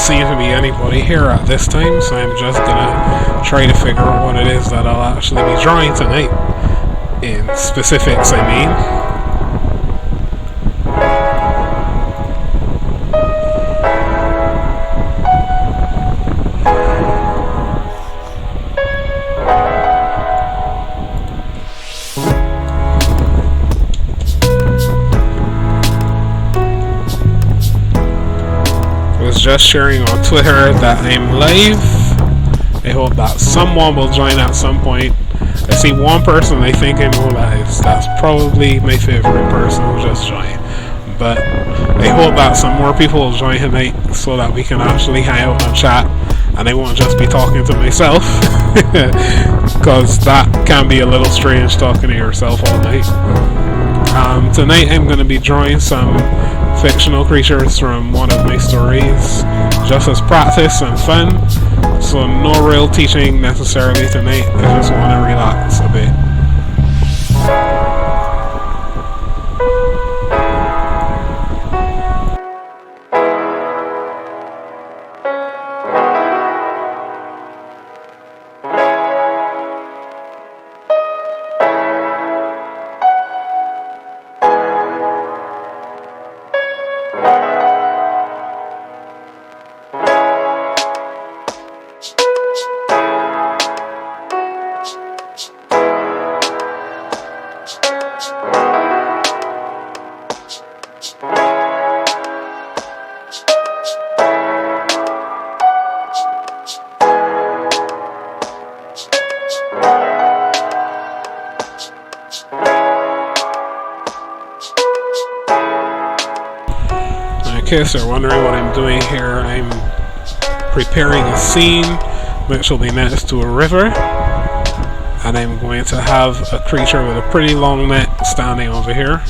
seem to be anybody here at this time, so I'm just gonna try to figure out what it is that I'll actually be drawing tonight. In specifics, I mean. Just sharing on Twitter that I'm live. I hope that someone will join at some point. I see one person I think I know that is. That's probably my favorite person who just joined. But I hope that some more people will join tonight so that we can actually hang out and chat, and I won't just be talking to myself, because that can be a little strange talking to yourself all night. Tonight I'm going to be drawing some fictional creatures from one of my stories, just as practice and fun, so no real teaching necessarily tonight. I just want to relax a bit. In case you're wondering what I'm doing here, I'm preparing a scene which will be next to a river, and I'm going to have a creature with a pretty long neck standing over here.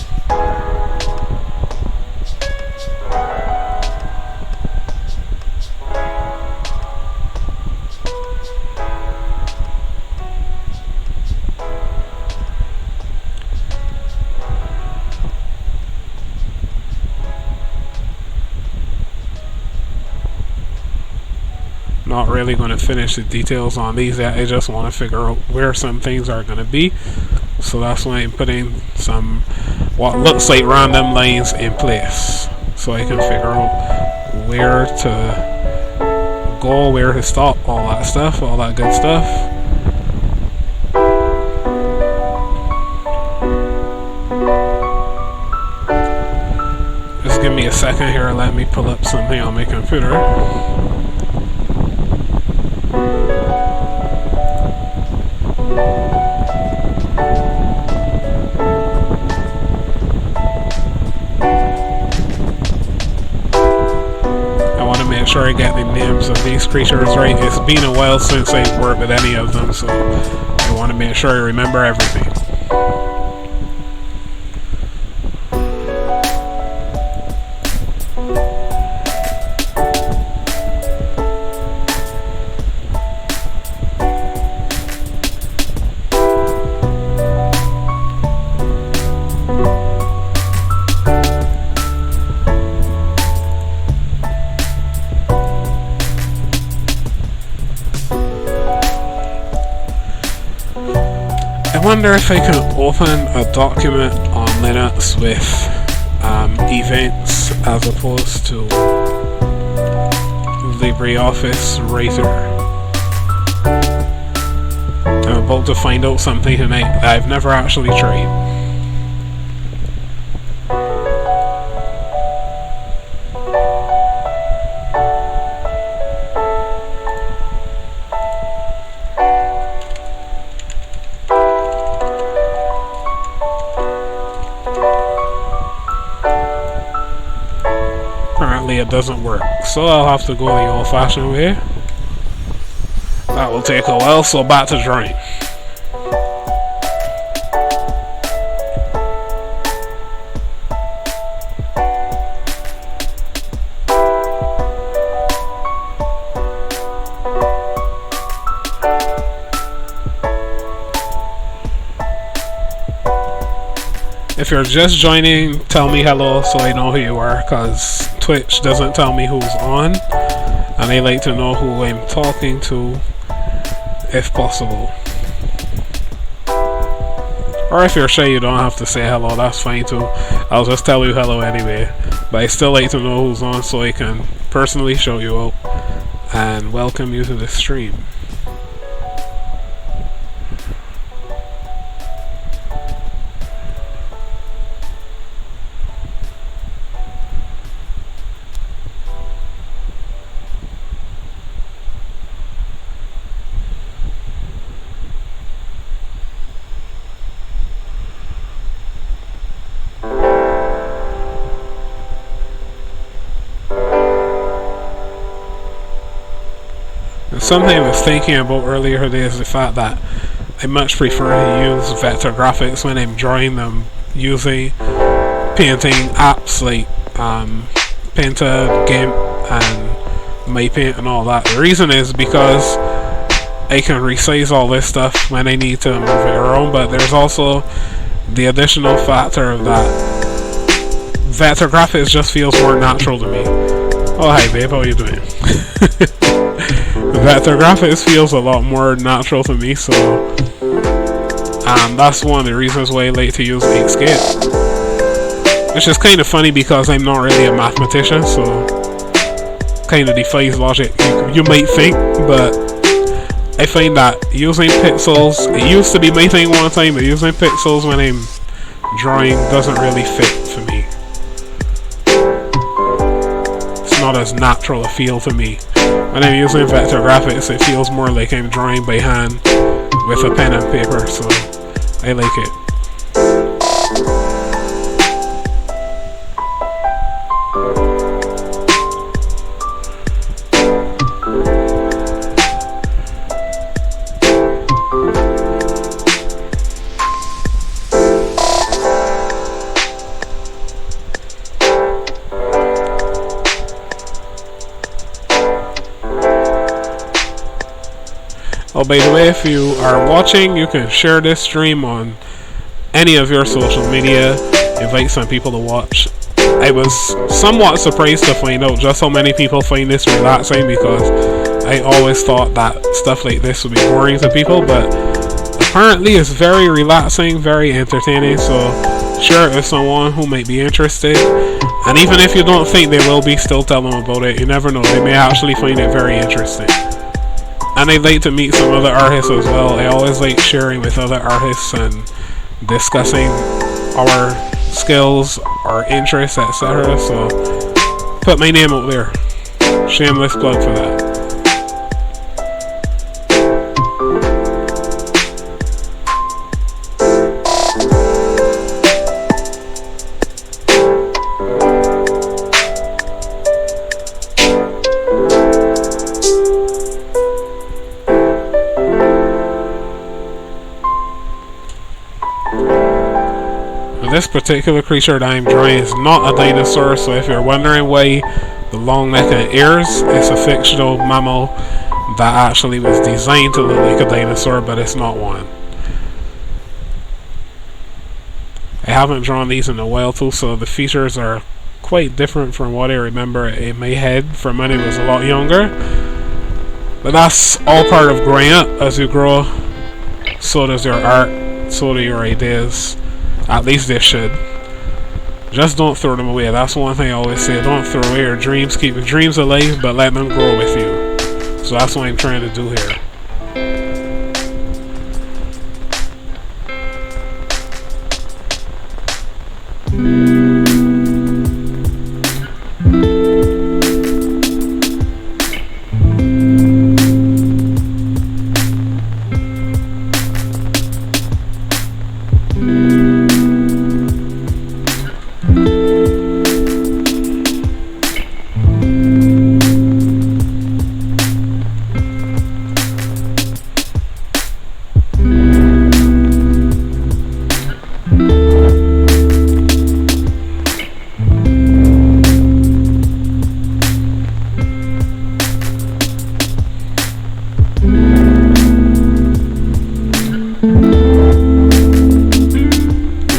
Not really going to finish the details on these yet. I just want to figure out where some things are going to be, so that's why I'm putting some what looks like random lines in place, so I can figure out where to go, where to stop, all that stuff, all that good stuff. Just give me a second here, let me pull up something on my computer. Sure I get the names of these creatures right. It's been a while since I've worked with any of them, so I want to make sure I remember everything. I wonder if I can open a document on Linux with events as opposed to LibreOffice Writer. I'm about to find out something tonight that I've never actually tried. It doesn't work, so I'll have to go the old-fashioned way. That will take a while, so back to drawing. If you're just joining, tell me hello so I know who you are, because Twitch doesn't tell me who's on. and I like to know who I'm talking to, if possible. Or if you're shy, you don't have to say hello, that's fine too. I'll just tell you hello anyway. But I still like to know who's on so I can personally shout you out and welcome you to the stream. Something I was thinking about earlier today is the fact that I much prefer to use vector graphics when I'm drawing them using painting apps like Painter, GIMP and MyPaint and all that. The reason is because I can resize all this stuff when I need to move it around, but there's also the additional factor of that vector graphics just feels more natural to me. Oh hi babe, how are you doing? Vector graphics feels a lot more natural to me, so that's one of the reasons why I like to use Inkscape. Which is kind of funny because I'm not really a mathematician, so kind of defies logic, you might think, but I find that using pixels, it used to be my thing one time, but using pixels when I'm drawing doesn't really fit for me. It's not as natural a feel to me. When I'm using vector graphics, it feels more like I'm drawing by hand with a pen and paper, so I like it. Oh, by the way, if you are watching, you can share this stream on any of your social media, invite some people to watch. I was somewhat surprised to find out just how many people find this relaxing, because I always thought that stuff like this would be boring to people, but apparently it's very relaxing, very entertaining, so share it with someone who might be interested. And even if you don't think they will be, still tell them about it. You never know, they may actually find it very interesting. And I'd like to meet some other artists as well. I always like sharing with other artists and discussing our skills, our interests, etc. So put my name out there. Shameless plug for that. This particular creature that I'm drawing is not a dinosaur, so if you're wondering why the long neck and ears, it's a fictional mammal that actually was designed to look like a dinosaur, but it's not one. I haven't drawn these in a while too, so the features are quite different from what I remember in my head from when I was a lot younger. But that's all part of growing up. As you grow, so does your art, so do your ideas. At least they should. Just don't throw them away. That's one thing I always say. Don't throw away your dreams. Keep your dreams alive, but let them grow with you. So that's what I'm trying to do here.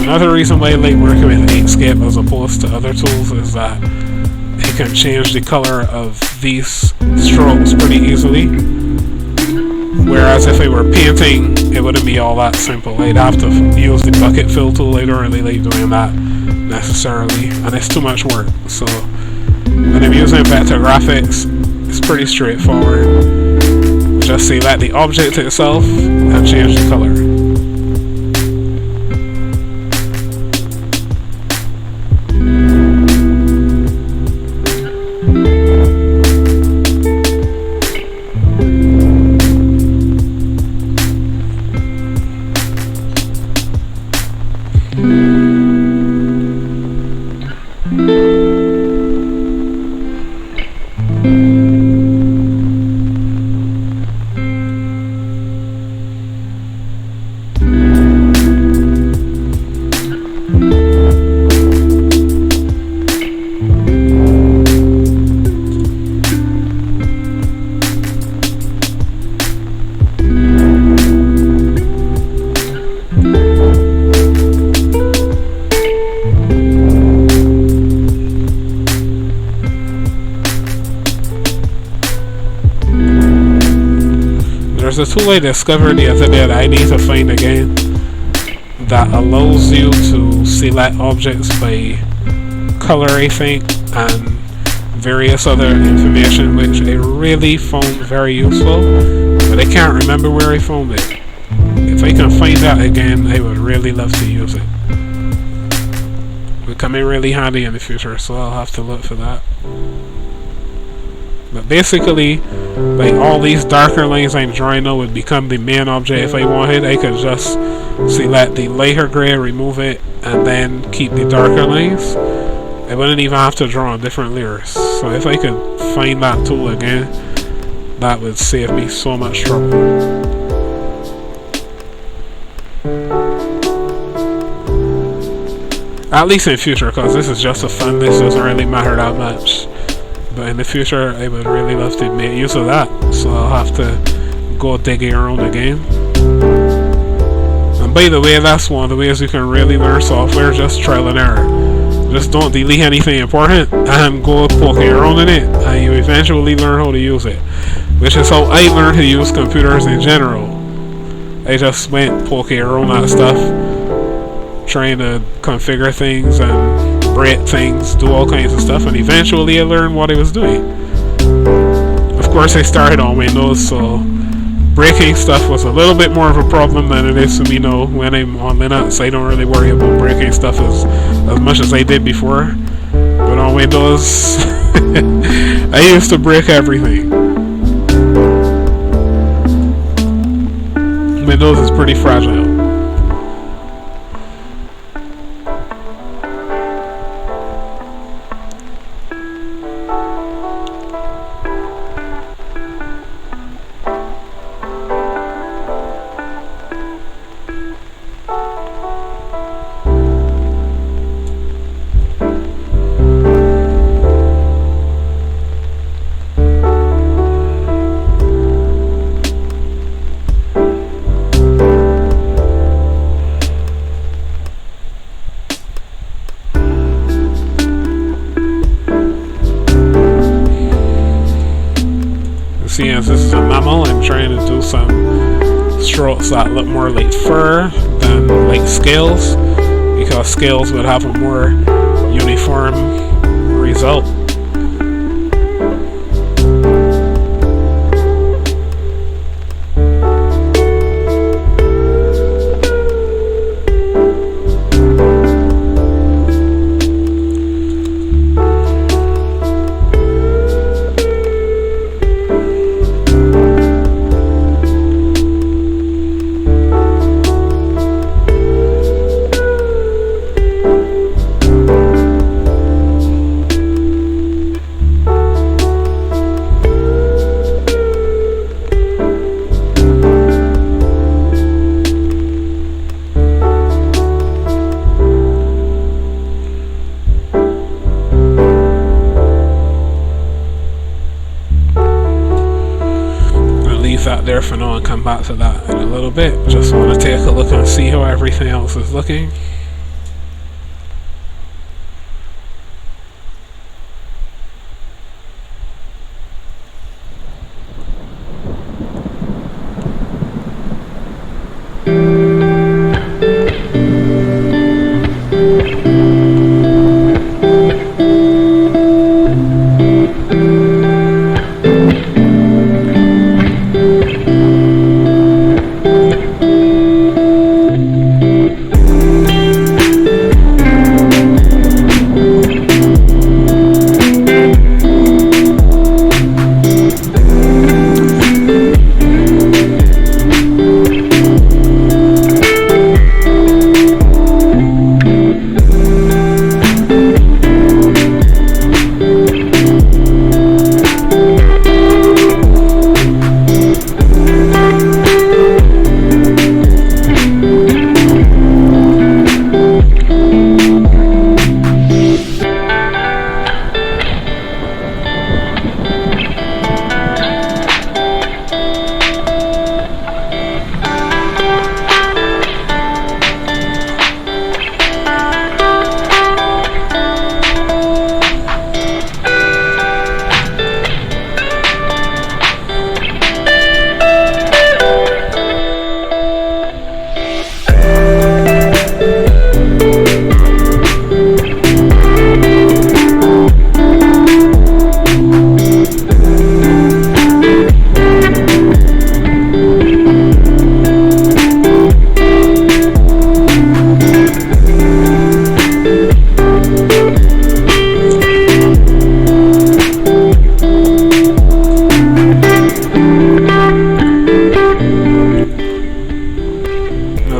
Another reason why I like working with Inkscape as opposed to other tools is that I can change the color of these strokes pretty easily. Whereas if I were painting, it wouldn't be all that simple. I'd have to use the bucket fill tool. I don't really like doing that necessarily, and it's too much work. So when I'm using vector graphics, it's pretty straightforward. Just select the object itself and change the color. There's a tool I discovered the other day that I need to find again that allows you to select objects by color, I think, and various other information, which I really found very useful, but I can't remember where I found it. If I can find that again, I would really love to use it. It will come in really handy in the future, so I'll have to look for that. But basically, like, all these darker lines I'm drawing now would become the main object. If I wanted, I could just select the lighter grey, remove it, and then keep the darker lines. I wouldn't even have to draw on different layers. So if I could find that tool again, that would save me so much trouble. At least in future, because this is just a fun, this doesn't really matter that much. But in the future, I would really love to make use of that, so I'll have to go digging around again. And by the way, that's one of the ways you can really learn software, just trial and error. Just don't delete anything important and go poking around in it, and you eventually learn how to use it. Which is how I learned to use computers in general. I just went poking around that stuff, trying to configure things and break things, do all kinds of stuff, and eventually I learned what I was doing. Of course, I started on Windows, so breaking stuff was a little bit more of a problem than it is for me now. When I'm on Linux, I don't really worry about breaking stuff as much as I did before. But on Windows, I used to break everything. Windows is pretty fragile. Since this is a mammal, I'm trying to do some strokes that look more like fur than like scales, because scales would have a more uniform result. That there for now and come back to that in a little bit. Just want to take a look and see how everything else is looking.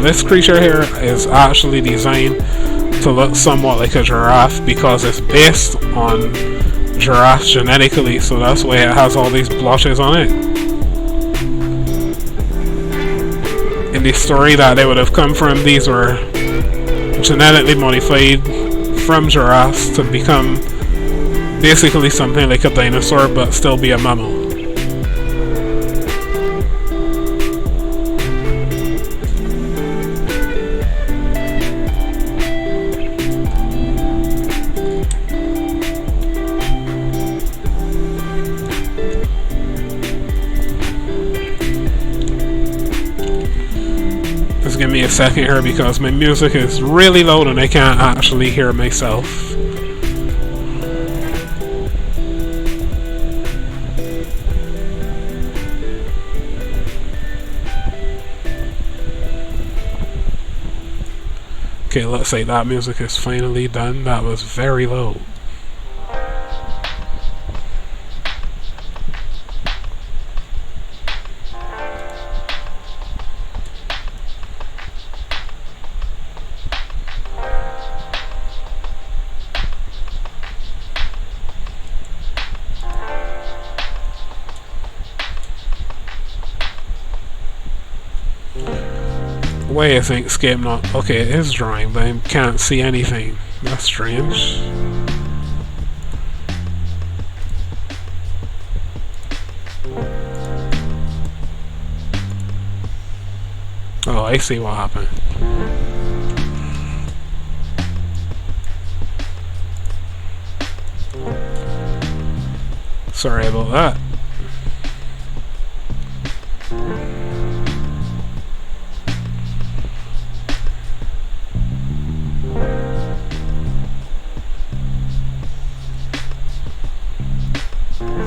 This creature here is actually designed to look somewhat like a giraffe because it's based on giraffes genetically, so that's why it has all these blotches on it. In the story that they would have come from, these were genetically modified from giraffes to become basically something like a dinosaur but still be a mammal. Just give me a second here because my music is really loud and I can't actually hear myself. Okay, let's say that music is finally done. That was very low. Why I think Escape not... Okay, it is drawing, but I can't see anything. That's strange. Oh, I see what happened. Sorry about that.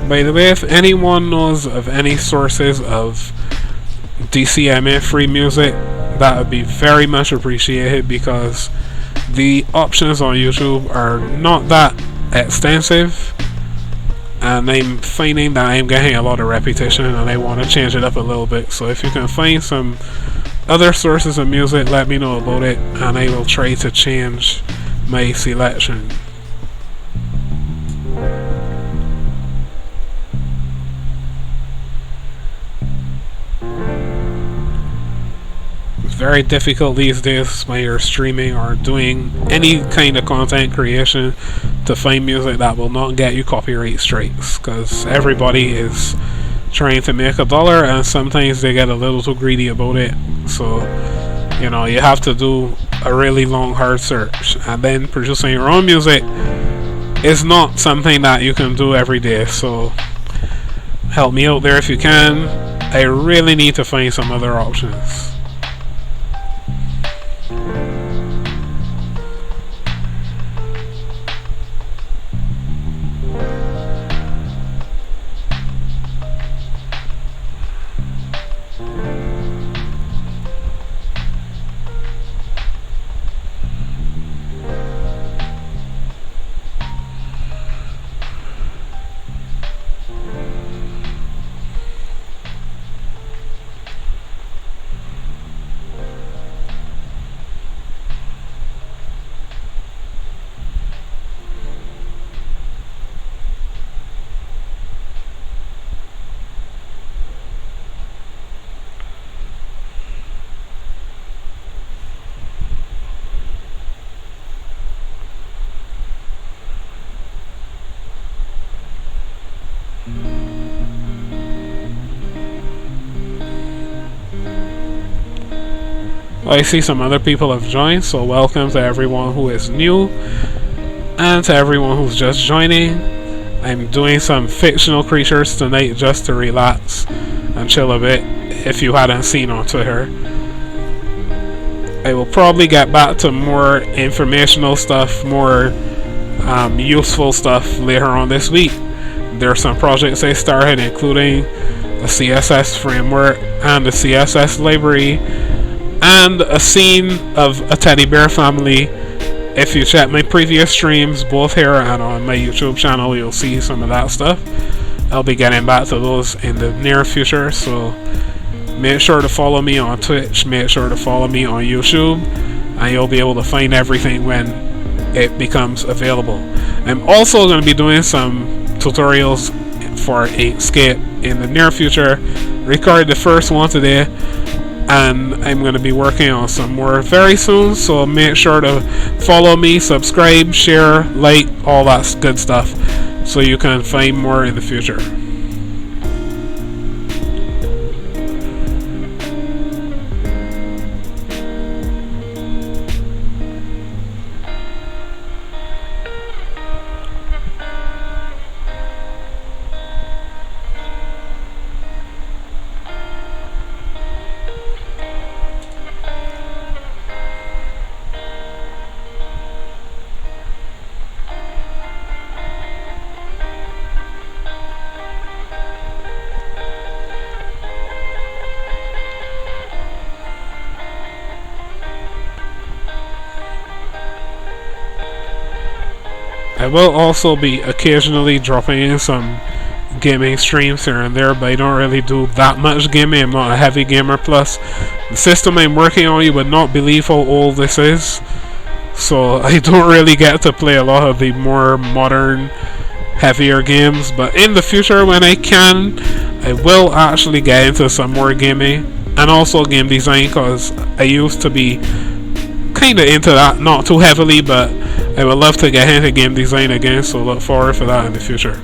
By the way, if anyone knows of any sources of DCMA free music, that would be very much appreciated because the options on YouTube are not that extensive and I'm finding that I'm getting a lot of repetition and I want to change it up a little bit. So if you can find some other sources of music, let me know about it and I will try to change my selection. Very difficult these days when you're streaming or doing any kind of content creation to find music that will not get you copyright strikes, because everybody is trying to make $1 and sometimes they get a little too greedy about it. So you know, you have to do a really long hard search, and then producing your own music is not something that you can do every day. So help me out there if you can. I really need to find some other options. I see some other people have joined, so welcome to everyone who is new and to everyone who's just joining. I'm doing some fictional creatures tonight just to relax and chill a bit if you hadn't seen on Twitter. I will probably get back to more informational stuff, more useful stuff later on this week. There are some projects I started, including a CSS framework and a CSS library and a scene of a teddy bear family. If you check my previous streams, both here and on my YouTube channel, you'll see some of that stuff. I'll be getting back to those in the near future, so make sure to follow me on Twitch, make sure to follow me on YouTube, and you'll be able to find everything when it becomes available. I'm also going to be doing some tutorials for Inkscape in the near future. Recorded the first one today, and I'm going to be working on some more very soon, so make sure to follow me, subscribe, share, like, all that good stuff, so you can find more in the future. I will also be occasionally dropping in some gaming streams here and there, but I don't really do that much gaming. I'm not a heavy gamer. Plus, the system I'm working on, you would not believe how old this is, so I don't really get to play a lot of the more modern, heavier games. But in the future, when I can, I will actually get into some more gaming and also game design, because I used to be kind of into that, not too heavily, but I would love to get into game design again, so look forward for that in the future.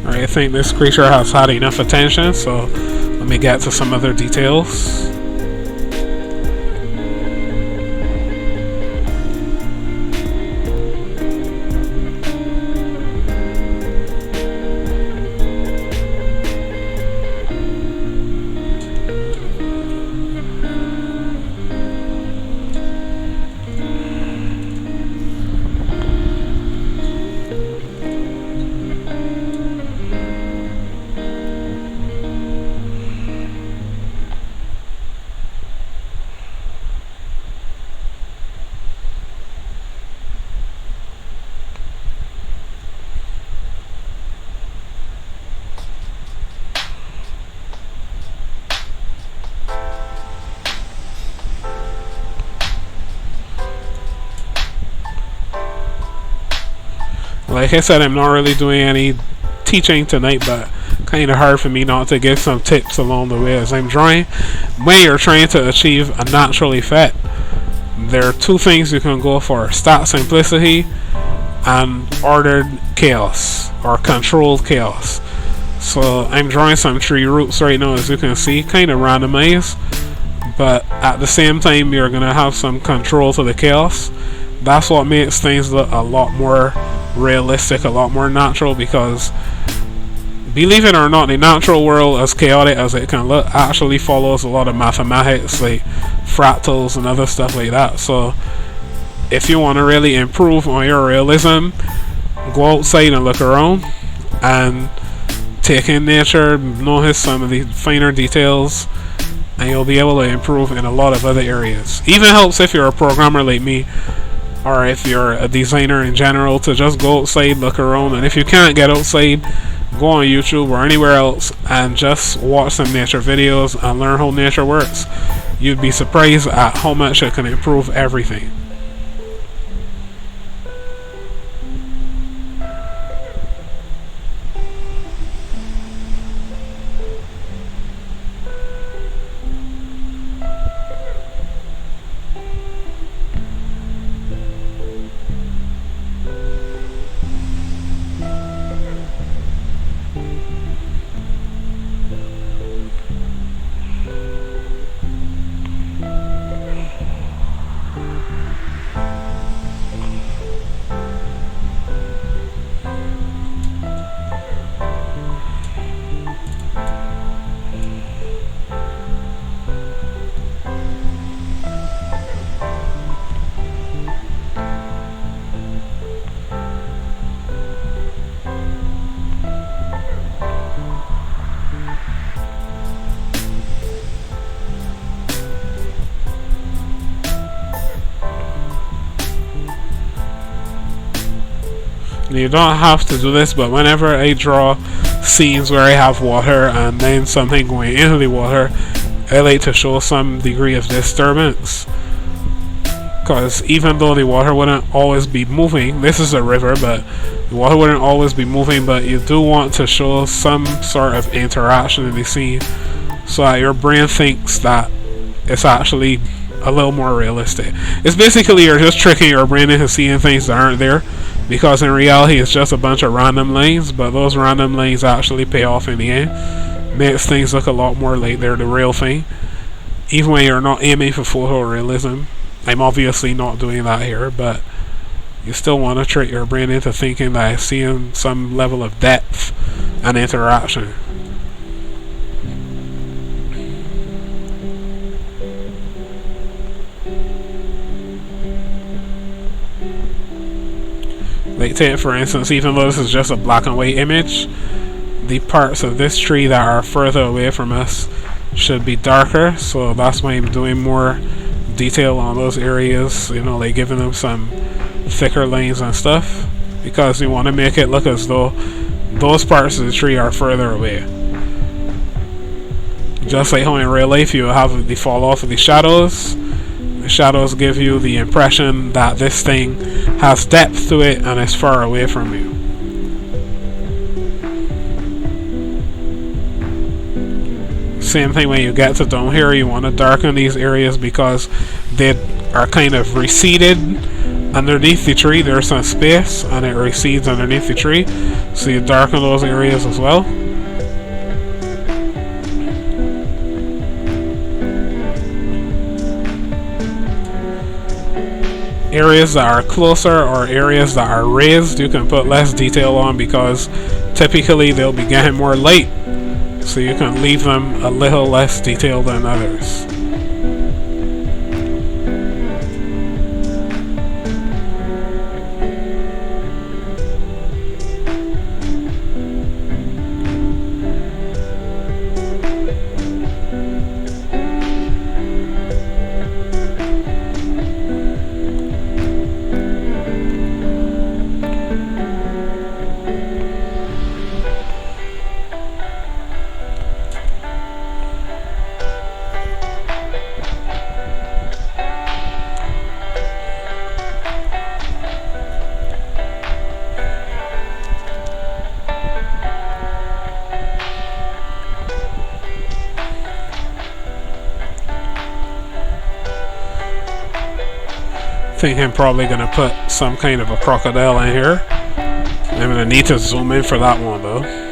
Alright, I think this creature has had enough attention, so let me get to some other details. Like I said, I'm not really doing any teaching tonight, but kind of hard for me not to give some tips along the way as I'm drawing. When you're trying to achieve a natural effect, there are two things you can go for: stat simplicity and ordered chaos or controlled chaos. So I'm drawing some tree roots right now, as you can see, kind of randomized, but at the same time you're going to have some control to the chaos. That's what makes things look a lot more realistic, a lot more natural, because believe it or not, the natural world, as chaotic as it can look, actually follows a lot of mathematics, like fractals and other stuff like that. So if you want to really improve on your realism, go outside and look around and take in nature, notice some of the finer details, and you'll be able to improve in a lot of other areas. Even helps if you're a programmer like me, or if you're a designer in general, to just go outside, look around, and if you can't get outside, go on YouTube or anywhere else and just watch some nature videos and learn how nature works. You'd be surprised at how much it can improve everything. You don't have to do this, but whenever I draw scenes where I have water and then something going into the water, I like to show some degree of disturbance. Because even though the water wouldn't always be moving, this is a river, but the water wouldn't always be moving, but you do want to show some sort of interaction in the scene so that your brain thinks that it's actually a little more realistic. It's basically you're just tricking your brain into seeing things that aren't there, because in reality it's just a bunch of random lines, but those random lines actually pay off in the end. Makes things look a lot more like they're the real thing, even when you're not aiming for photorealism. I'm obviously not doing that here, but you still want to trick your brain into thinking that it's seeing some level of depth and interaction. Like, take for instance, even though this is just a black and white image, the parts of this tree that are further away from us should be darker, so that's why I'm doing more detail on those areas, you know, like giving them some thicker lines and stuff, because you want to make it look as though those parts of the tree are further away. Just like how in real life you have the fall off of the shadows. The shadows give you the impression that this thing has depth to it and is far away from you. Same thing when you get to down here, you want to darken these areas because they are kind of receded underneath the tree. There's some space and it recedes underneath the tree, so you darken those areas as well. Areas that are closer or areas that are raised you can put less detail on, because typically they'll be getting more light, so you can leave them a little less detailed than others. I think I'm probably going to put some kind of a crocodile in here. I'm going to need to zoom in for that one though.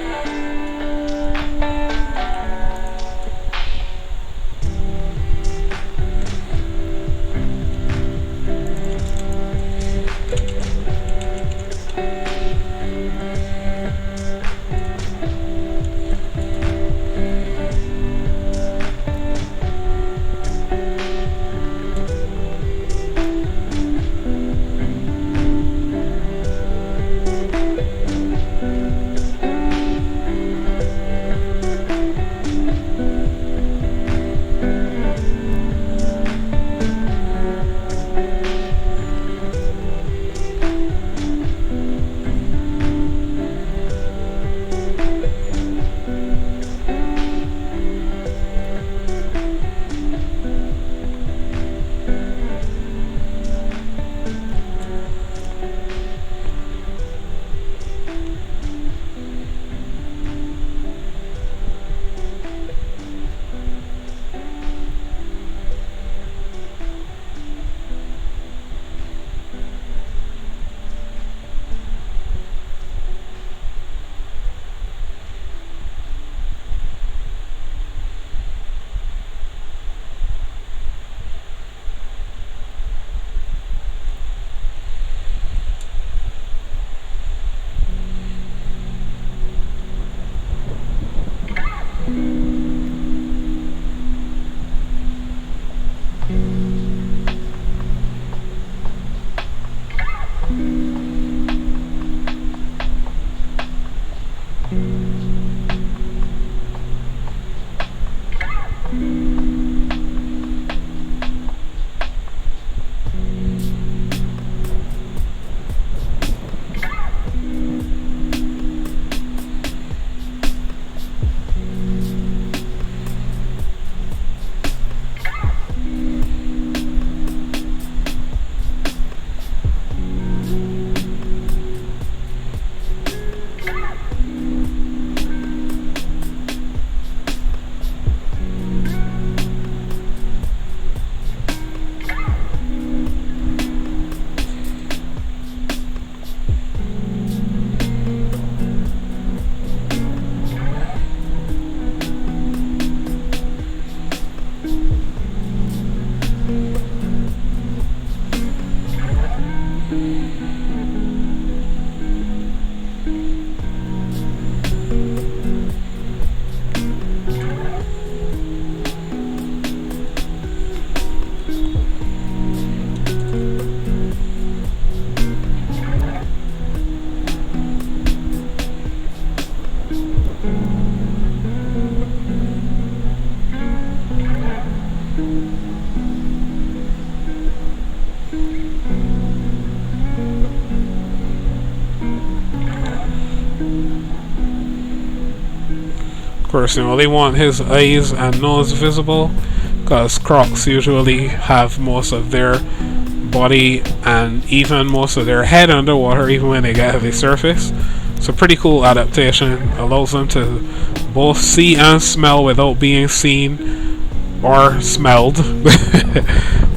Of course, you only want his eyes and nose visible, because crocs usually have most of their body and even most of their head underwater even when they get to the surface. It's a pretty cool adaptation. Allows them to both see and smell without being seen or smelled.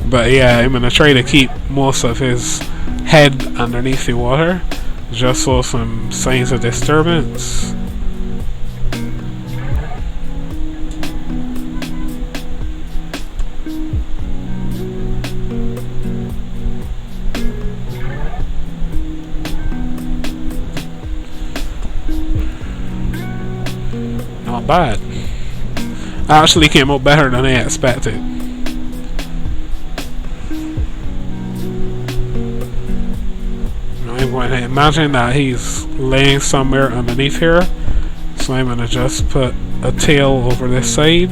But yeah, I'm gonna try to keep most of his head underneath the water, just so some signs of disturbance. Not bad. Actually came out better than I expected. I'm going to imagine that he's laying somewhere underneath here, so I'm going to just put a tail over this side.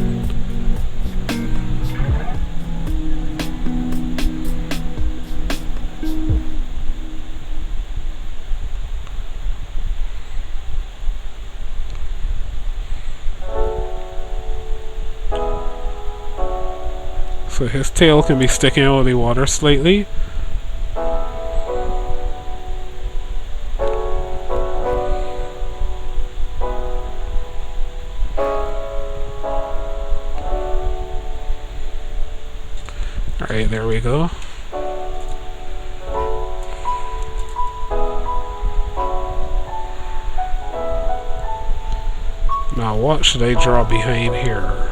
So his tail can be sticking out of the water slightly. Alright, there we go. Now what should I draw behind here?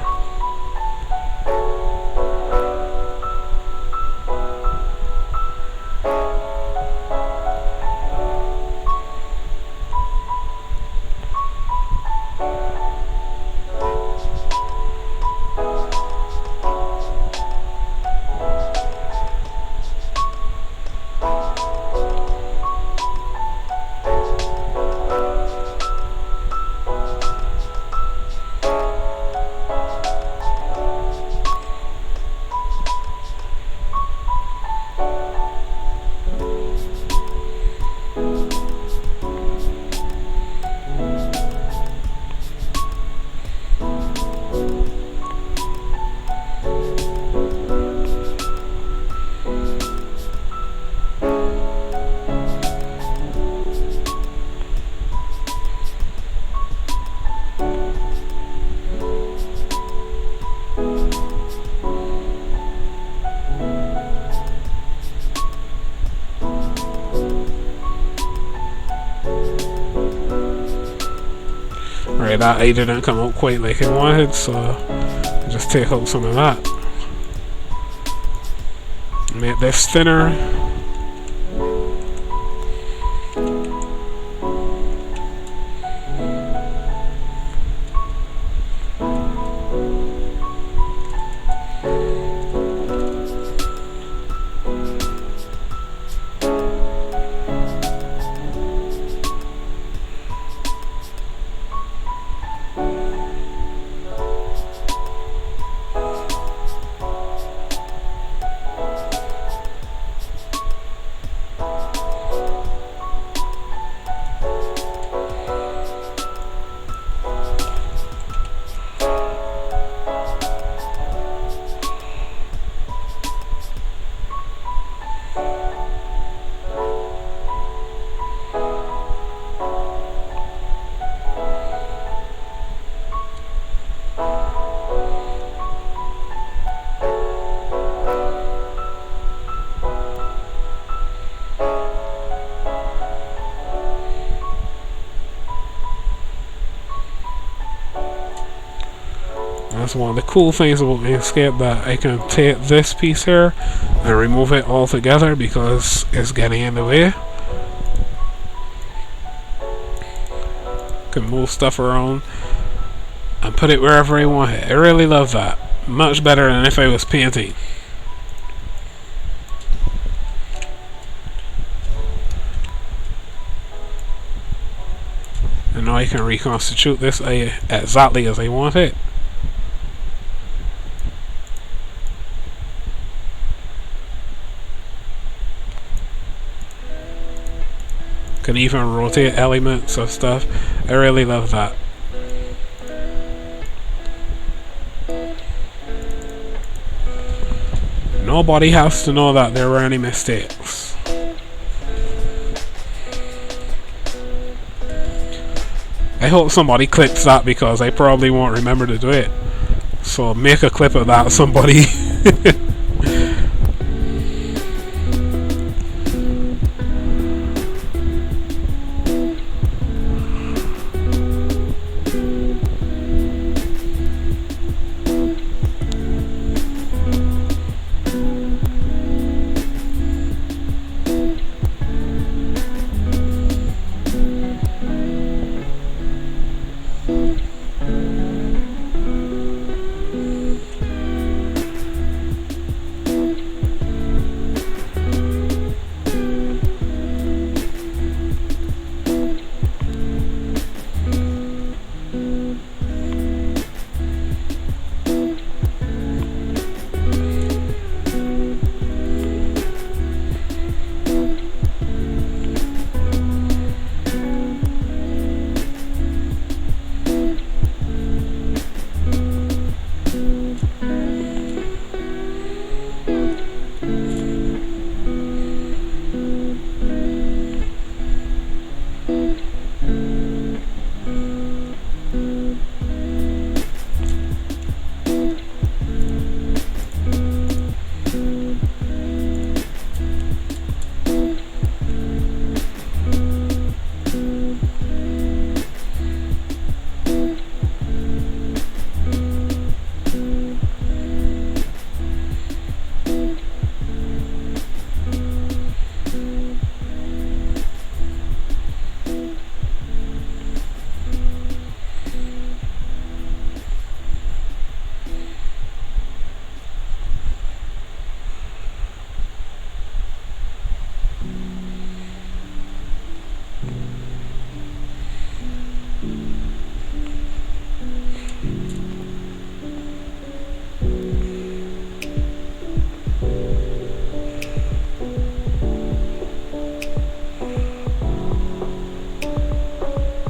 Right, that eye didn't come out quite like I wanted, so I'll just take out some of that. Make this thinner. That's one of the cool things about Inkscape, that I can take this piece here and remove it altogether because it's getting in the way. Can move stuff around and put it wherever I want it. I really love that. Much better than if I was painting. And now I can reconstitute this exactly as I want it. Can even rotate elements of stuff. I really love that. nobody has to know that there were any mistakes. I hope somebody clips that because I probably won't remember to do it. So make a clip of that, somebody.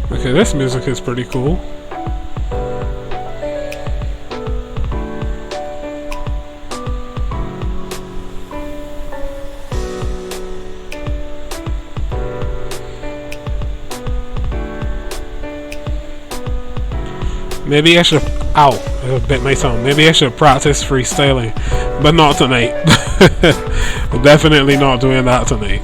Okay, this music is pretty cool. Maybe I should... Ow! I bit my tongue. Maybe I should practice freestyling. But not tonight. Definitely not doing that tonight.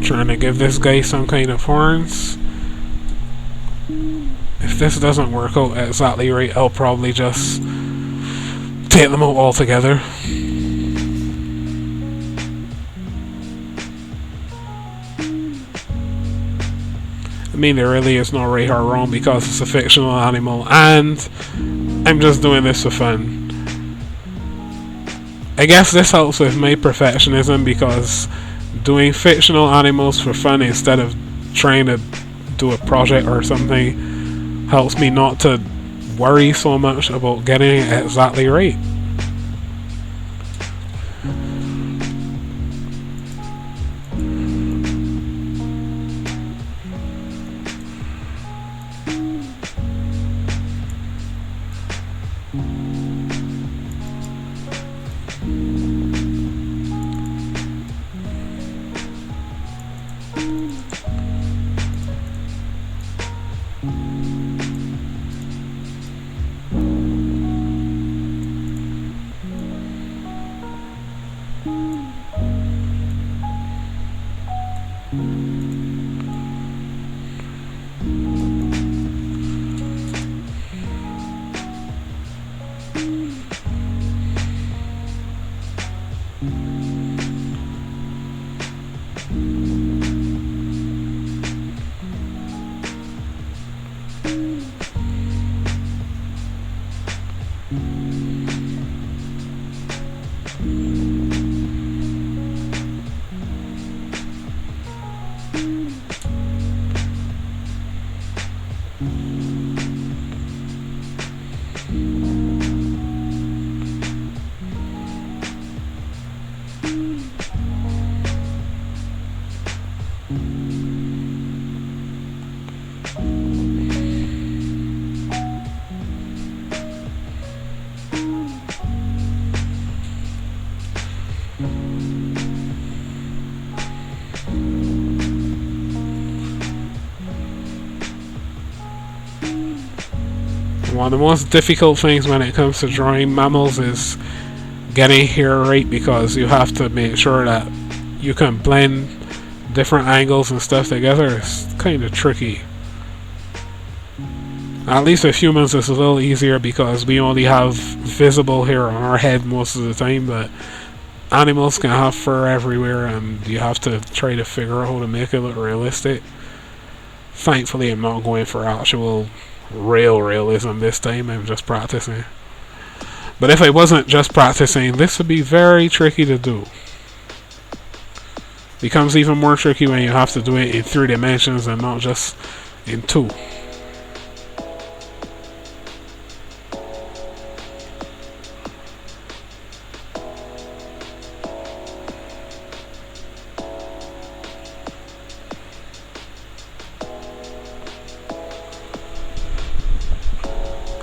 Trying to give this guy some kind of horns. If this doesn't work out exactly right, I'll probably just take them out altogether. I mean, there really is no right or wrong because it's a fictional animal and I'm just doing this for fun. I guess this helps with my perfectionism because doing fictional animals for fun instead of trying to do a project or something helps me not to worry so much about getting it exactly right. One of the most difficult things when it comes to drawing mammals is getting hair right, because you have to make sure that you can blend different angles and stuff together. It's kind of tricky. At least with humans it's a little easier because we only have visible hair on our head most of the time, but animals can have fur everywhere and you have to try to figure out how to make it look realistic. Thankfully I'm not going for actual real realism this time, I'm just practicing. But if I wasn't just practicing, this would be very tricky to do. Becomes even more tricky when you have to do it in 3 dimensions and not just in 2.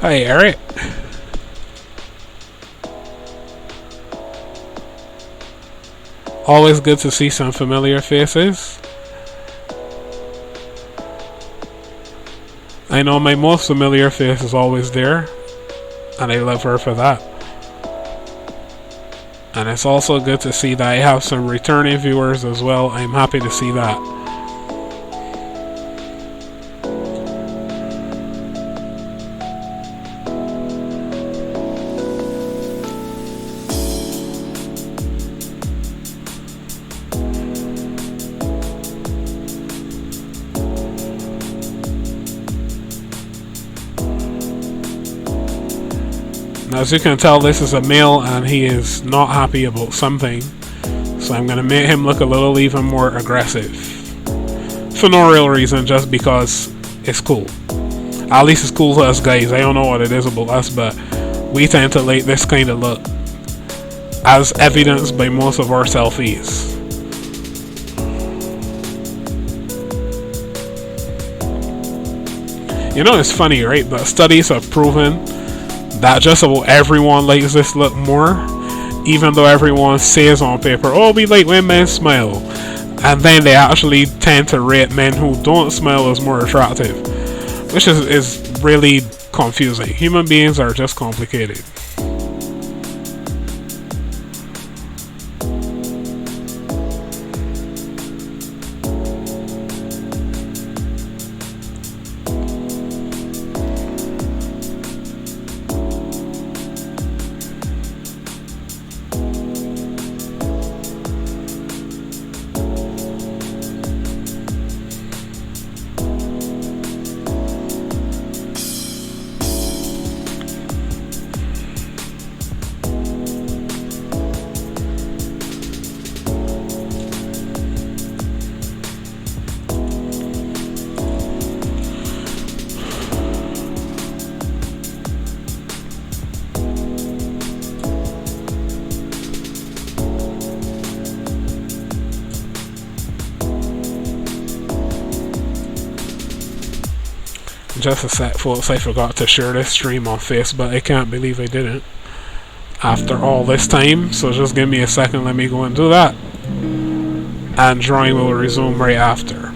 Hi, Eric. Always good to see some familiar faces. I know my most familiar face is always there, and I love her for that. And it's also good to see that I have some returning viewers as well. I'm happy to see that. As you can tell, this is a male and he is not happy about something, so I'm going to make him look a little even more aggressive. For no real reason, just because it's cool. At least it's cool to us guys. I don't know what it is about us, but we tend to like this kind of look, as evidenced by most of our selfies. You know, it's funny, right? But studies have proven that just about everyone likes this look more, even though everyone says on paper, oh, we like when men smile, and then they actually tend to rate men who don't smile as more attractive, which is really confusing. Human beings are just complicated. Just a sec, folks, I forgot to share this stream on Facebook. I can't believe I didn't after all this time, so just give me a second, let me go and do that, and drawing will resume right after.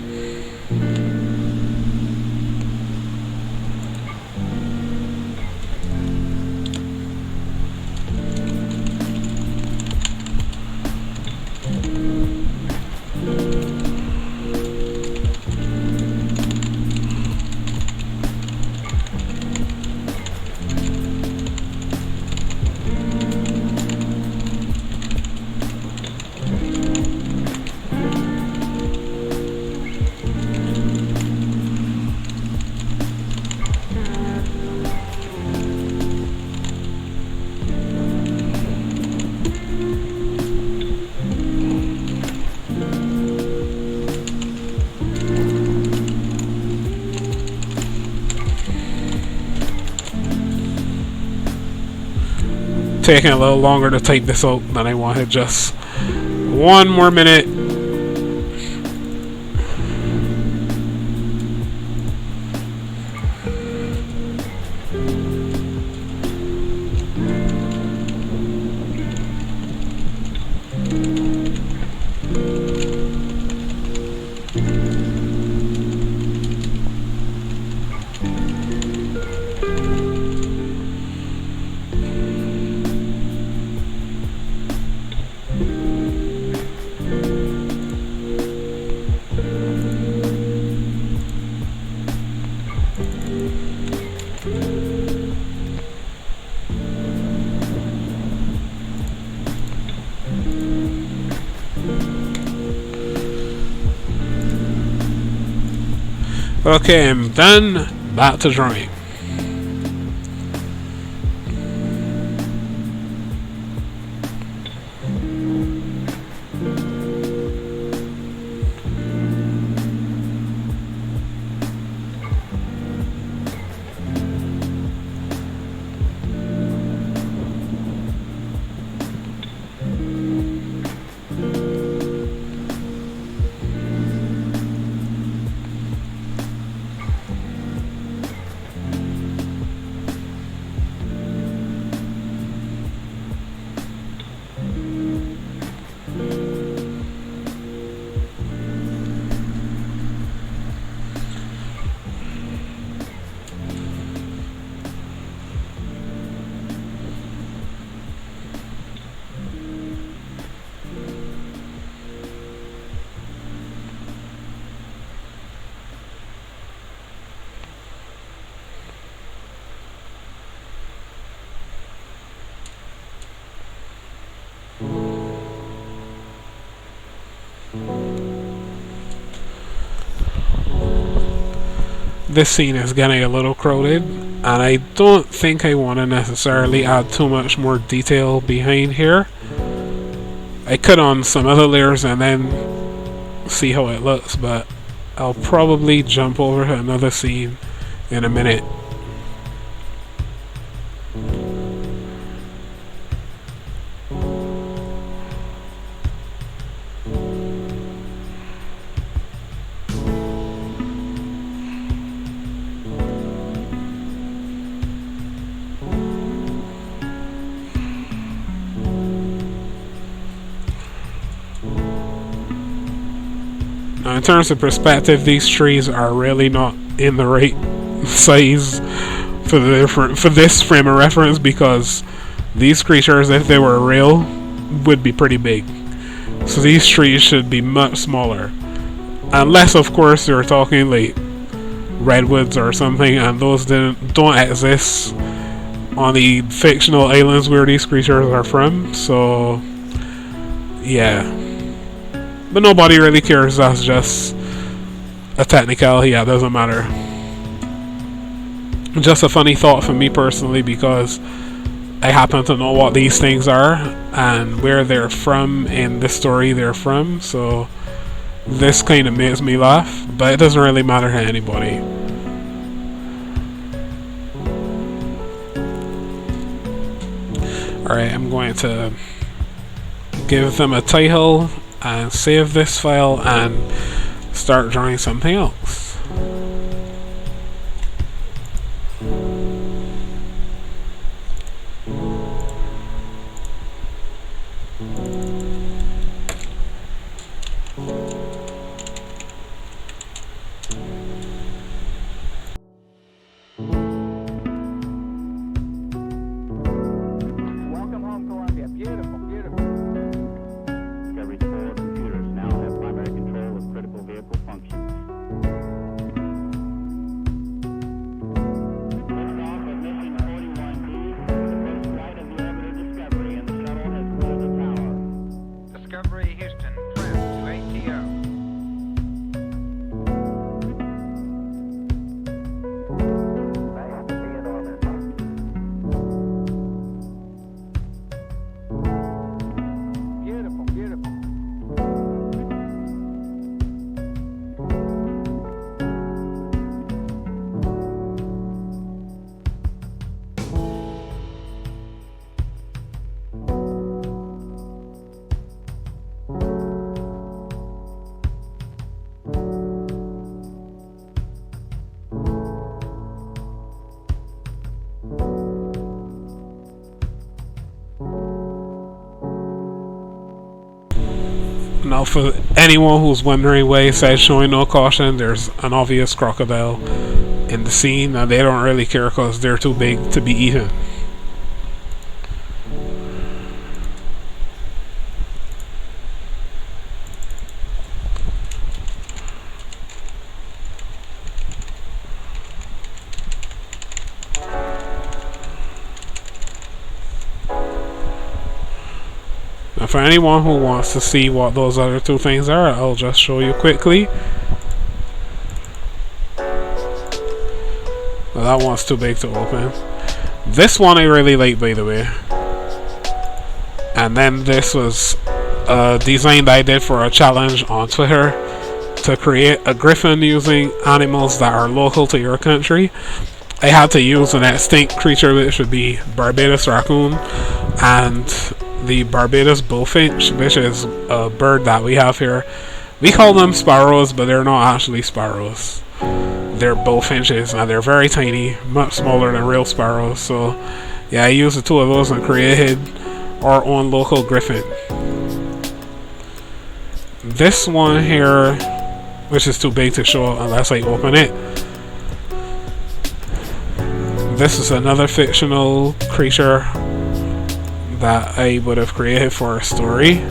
Taking a little longer to type this out than I wanted. Just 1 more minute. Okay, I'm done. Back to drawing. This scene is getting a little crowded, and I don't think I want to necessarily add too much more detail behind here. I could on some other layers and then see how it looks, but I'll probably jump over to another scene in a minute. Now, in terms of perspective, these trees are really not in the right size for this frame of reference, because these creatures, if they were real, would be pretty big. So these trees should be much smaller, unless, of course, you're talking like redwoods or something, and those don't exist on the fictional islands where these creatures are from. So, yeah. But nobody really cares, that's just a technicality, yeah, doesn't matter. Just a funny thought for me personally, because I happen to know what these things are and where they're from in the story they're from, so this kind of makes me laugh, but it doesn't really matter to anybody. Alright, I'm going to give them a title and save this file and start drawing something else. Now, for anyone who's wondering why it says showing no caution, there's an obvious crocodile in the scene, and they don't really care because they're too big to be eaten. Now, for anyone who wants to see what those other two things are, I'll just show you quickly. that one's too big to open. This one I really like, by the way. And then this was a design that I did for a challenge on Twitter to create a griffin using animals that are local to your country. I had to use an extinct creature, which would be Barbados raccoon, and the Barbados bullfinch, which is a bird that we have here. We call them sparrows, but they're not actually sparrows. They're bullfinches, and they're very tiny, much smaller than real sparrows. So yeah, I used the two of those and created our own local griffin. This one here, which is too big to show unless I open it. This is another fictional creature that I would have created for a story.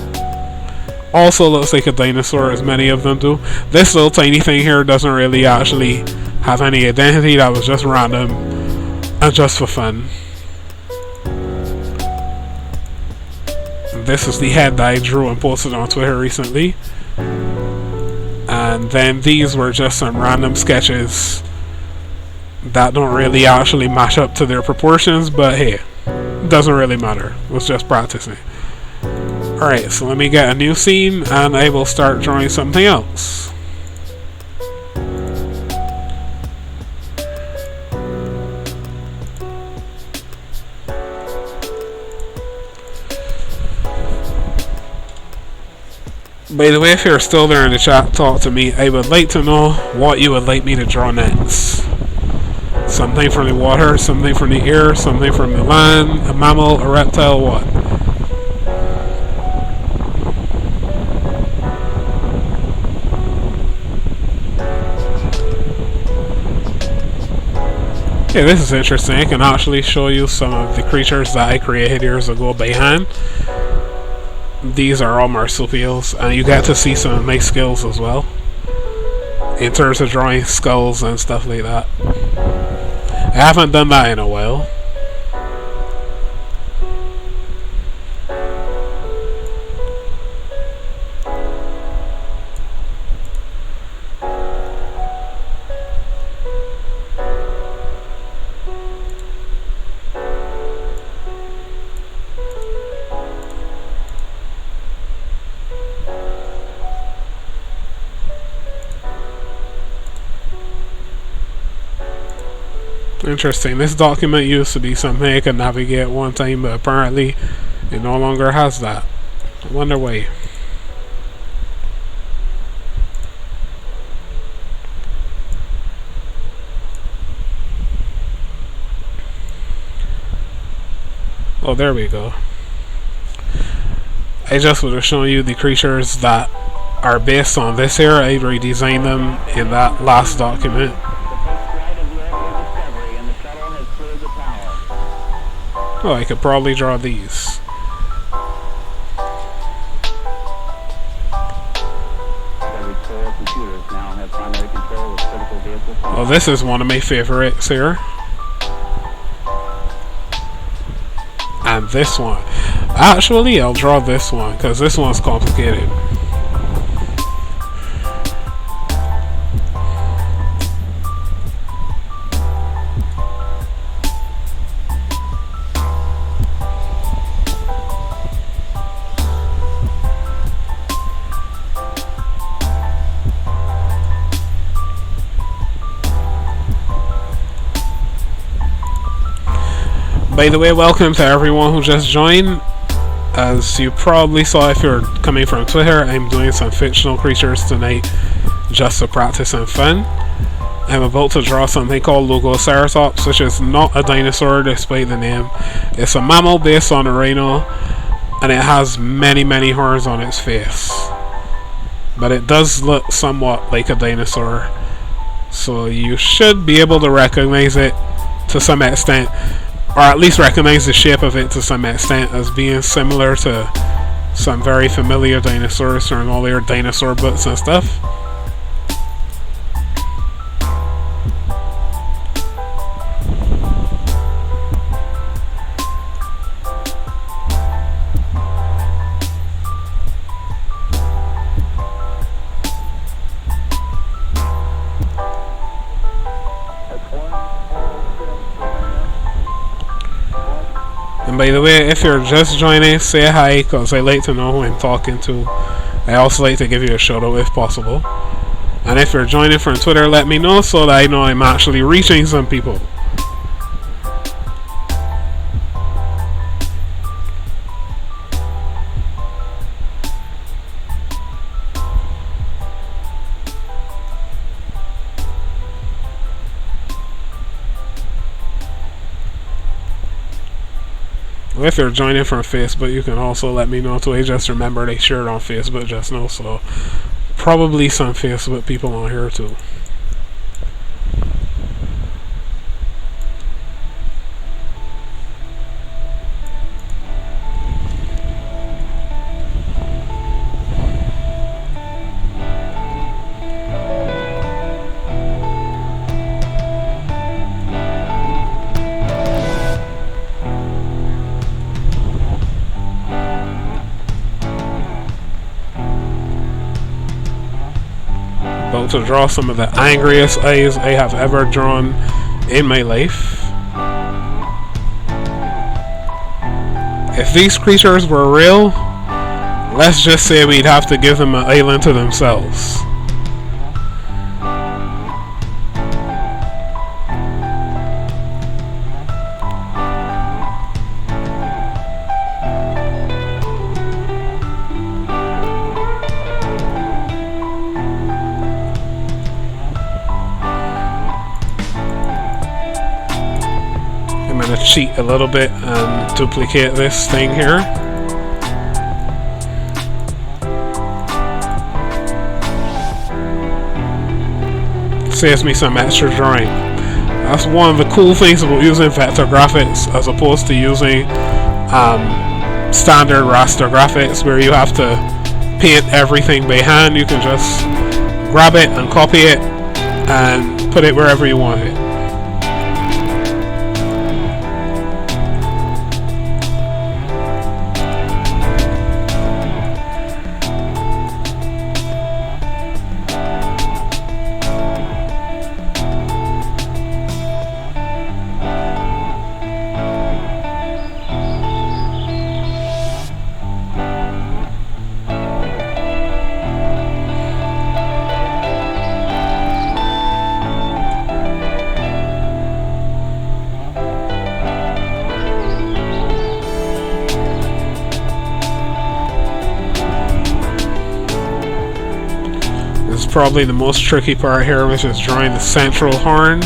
Also looks like a dinosaur, as many of them do. This little tiny thing here doesn't really actually have any identity. That was just random and just for fun. This is the head that I drew and posted on Twitter recently. And then these were just some random sketches that don't really actually match up to their proportions, but hey, doesn't really matter. It was just practicing. Alright, so let me get a new scene and I will start drawing something else. By the way, if you're still there in the chat, talk to me. I would like to know what you would like me to draw next. Something from the water, something from the air, something from the land, a mammal, a reptile, what? Okay, this is interesting. I can actually show you some of the creatures that I created years ago by hand. These are all marsupials, and you get to see some of my skills as well in terms of drawing skulls and stuff like that. I haven't done that in a while. Interesting. This document used to be something I could navigate one time, but apparently it no longer has that. I wonder why. Oh, there we go. I just would have shown you the creatures that are based on this here. I redesigned them in that last document. Oh, I could probably draw these. Oh, this is one of my favorites here. And this one. Actually, I'll draw this one, because this one's complicated. By the way, welcome to everyone who just joined. As you probably saw if you're coming from Twitter, I'm doing some fictional creatures tonight just to practice and fun. I'm about to draw something called Logoceratops, which is not a dinosaur despite the name. It's a mammal based on a rhino, and it has many horns on its face. But it does look somewhat like a dinosaur, so you should be able to recognize it to some extent. Or at least recognize the shape of it to some extent as being similar to some very familiar dinosaurs from all their dinosaur books and stuff. And by the way, if you're just joining, say hi, because I like to know who I'm talking to. I also like to give you a shout out if possible. And if you're joining from Twitter, let me know so that I know I'm actually reaching some people. If you're joining from Facebook, you can also let me know too. I just remembered I shared on Facebook just now, so probably some Facebook people on here too. About to draw some of the angriest eyes I have ever drawn in my life. If these creatures were real, let's just say we'd have to give them an island to themselves. Cheat a little bit and duplicate this thing here. Saves me some extra drawing. That's one of the cool things about using vector graphics as opposed to using standard raster graphics where you have to paint everything by hand. You can just grab it and copy it and put it wherever you want it. Probably the most tricky part here, which is drawing the central horn.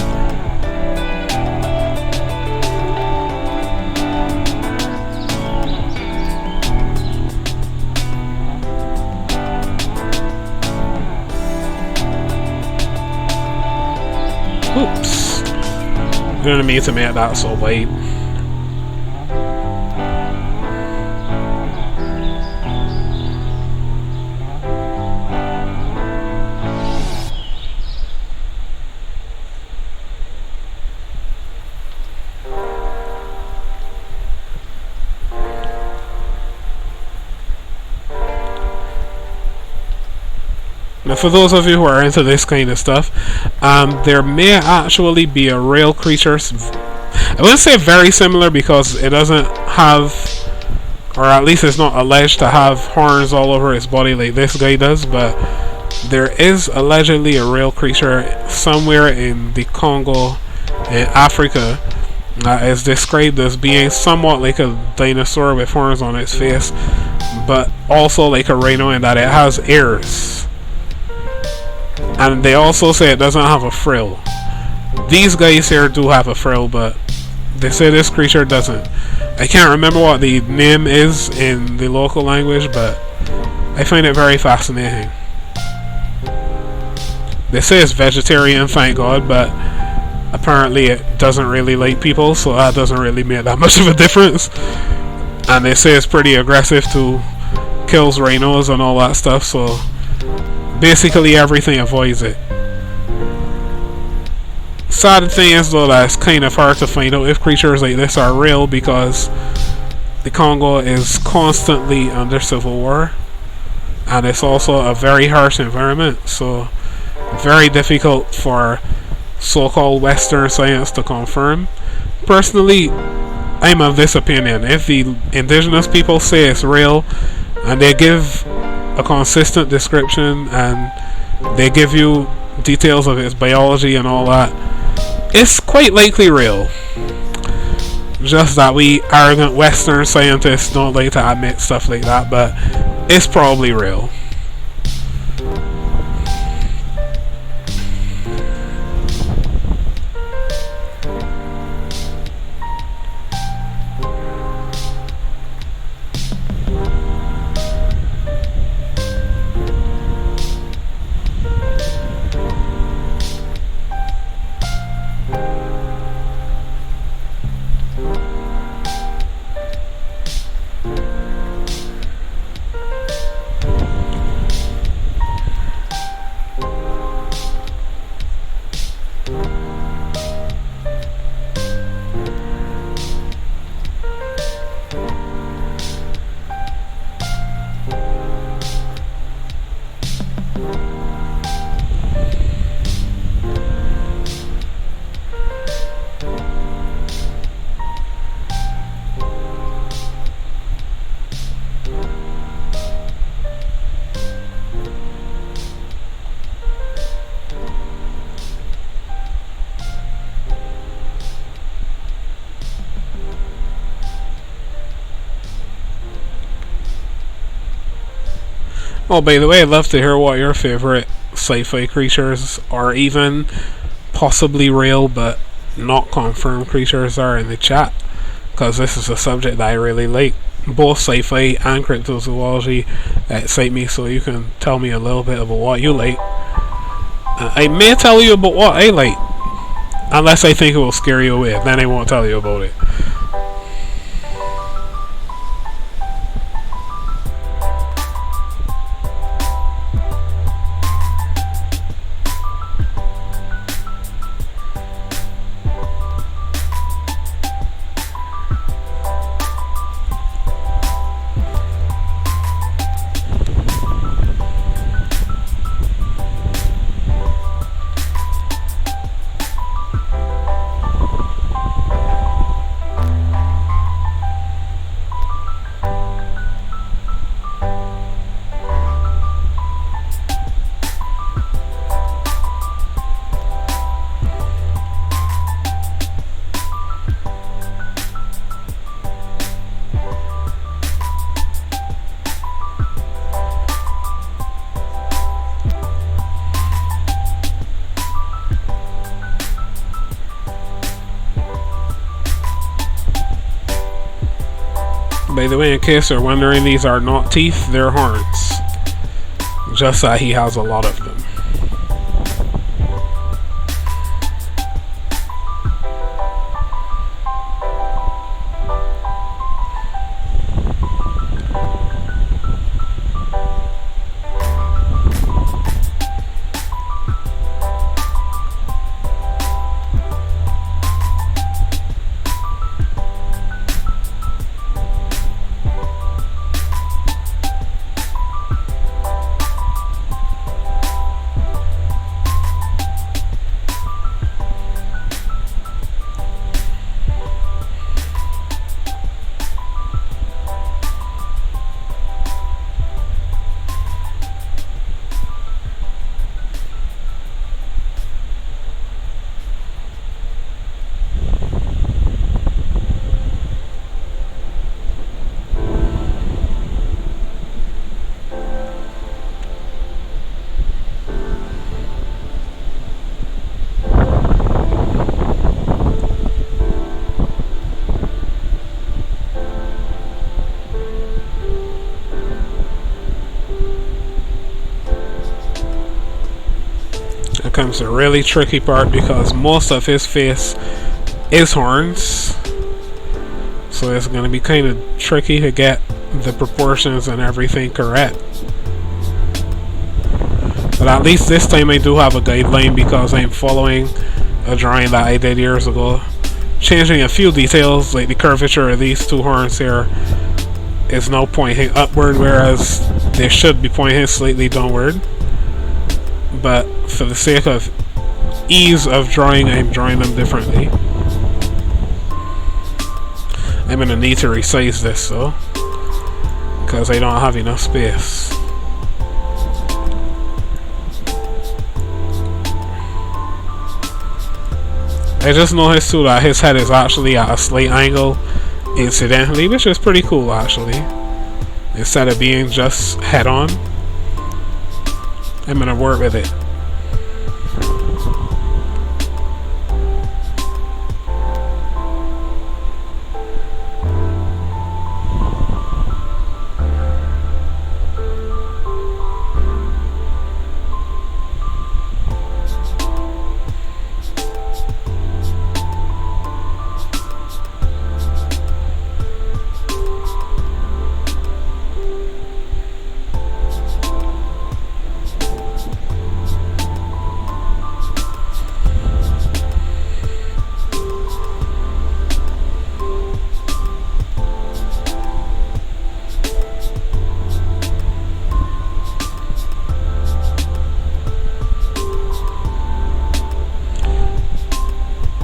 Oops. Didn't mean to make that so wide. Now, for those of you who are into this kind of stuff, there may actually be a real creature. I wouldn't say very similar because it doesn't have, or at least it's not alleged to have horns all over its body like this guy does, but there is allegedly a real creature somewhere in the Congo in Africa that is described as being somewhat like a dinosaur with horns on its face, but also like a rhino in that it has ears. And they also say it doesn't have a frill. These guys here do have a frill, but they say this creature doesn't. I can't remember what the name is in the local language, but I find it very fascinating. They say it's vegetarian, thank God, but apparently it doesn't really like people, so that doesn't really make that much of a difference. And they say it's pretty aggressive too, kills rhinos and all that stuff, so basically everything avoids it. Sad thing is though that it's kind of hard to find out if creatures like this are real because the Congo is constantly under civil war and it's also a very harsh environment, so very difficult for so-called Western science to confirm. Personally, I'm of this opinion. If the indigenous people say it's real and they give a consistent description and they give you details of its biology and all that, it's quite likely real. Just that we arrogant Western scientists don't like to admit stuff like that, but it's probably real. Oh, by the way, I'd love to hear what your favorite sci-fi creatures, or even possibly real but not confirmed creatures, are in the chat, because this is a subject that I really like. Both sci-fi and cryptozoology excite me, so you can tell me a little bit about what you like. I may tell you about what I like, unless I think it will scare you away, then I won't tell you about it. By the way, in case you're wondering, these are not teeth, they're horns. Just that he has a lot of them. Comes the really tricky part, because most of his face is horns, so it's going to be kind of tricky to get the proportions and everything correct. But at least this time I do have a guideline, because I'm following a drawing that I did years ago, changing a few details, like the curvature of these two horns here is now pointing upward, whereas they should be pointing slightly downward. But for the sake of ease of drawing, I'm drawing them differently. I'm gonna need to resize this though, because I don't have enough space. I just noticed too that his head is actually at a slight angle incidentally, which is pretty cool actually. Instead of being just head on, I'm gonna work with it.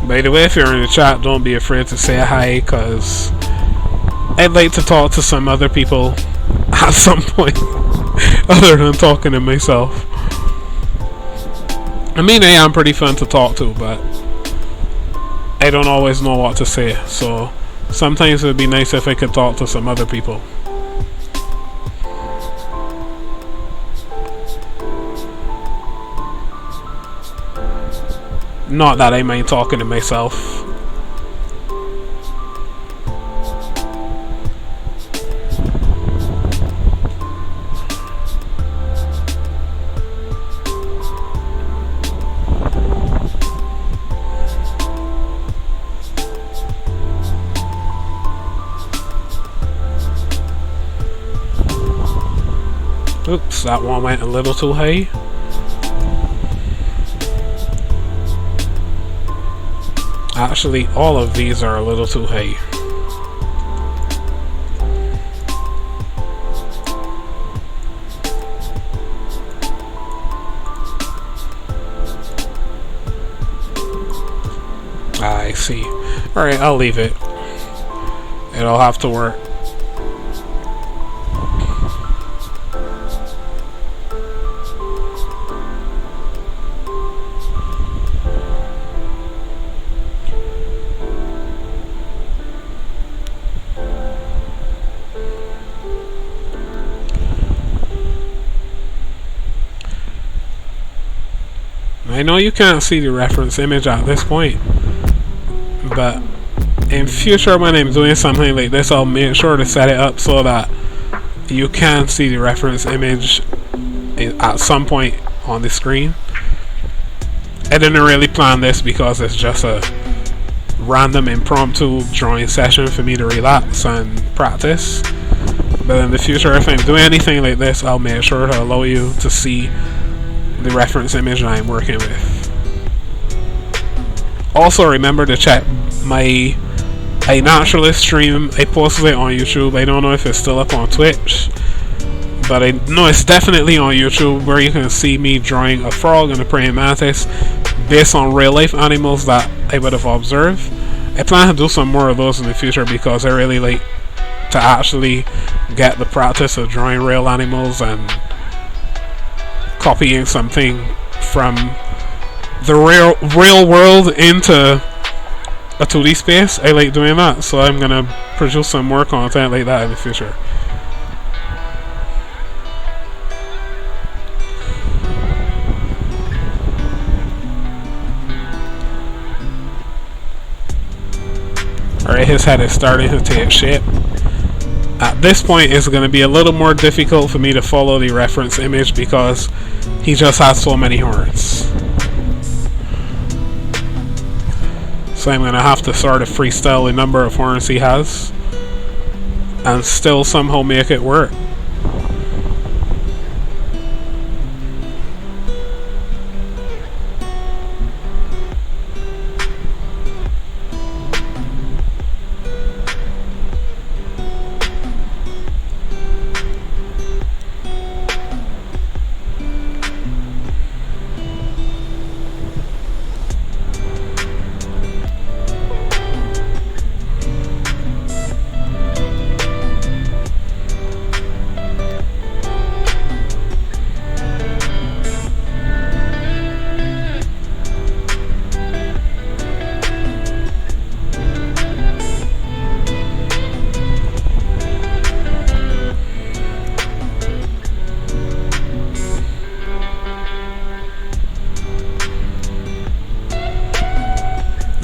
By the way, if you're in the chat, don't be afraid to say hi, because I'd like to talk to some other people at some point, other than talking to myself. I mean, I am pretty fun to talk to, but I don't always know what to say, so sometimes it would be nice if I could talk to some other people. Not that I mind talking to myself. Oops, that one went a little too high. Actually, all of these are a little too high. I see. Alright, I'll leave it. It'll have to work. I know you can't see the reference image at this point, but in future when I'm doing something like this, I'll make sure to set it up so that you can see the reference image at some point on the screen. I didn't really plan this because it's just a random impromptu drawing session for me to relax and practice, but in the future if I'm doing anything like this, I'll make sure to allow you to see the reference image that I'm working with. Also remember to check my Naturalist stream. I posted it on YouTube. I don't know if it's still up on Twitch, but I know it's definitely on YouTube, where you can see me drawing a frog and a praying mantis based on real life animals that I would have observed. I plan to do some more of those in the future because I really like to actually get the practice of drawing real animals and copying something from the real world into a 2D space. I like doing that, so I'm gonna produce some more content like that in the future. Alright, his head is starting to take shape. At this point, it's going to be a little more difficult for me to follow the reference image because he just has so many horns. So I'm going to have to sort of freestyle the number of horns he has and still somehow make it work.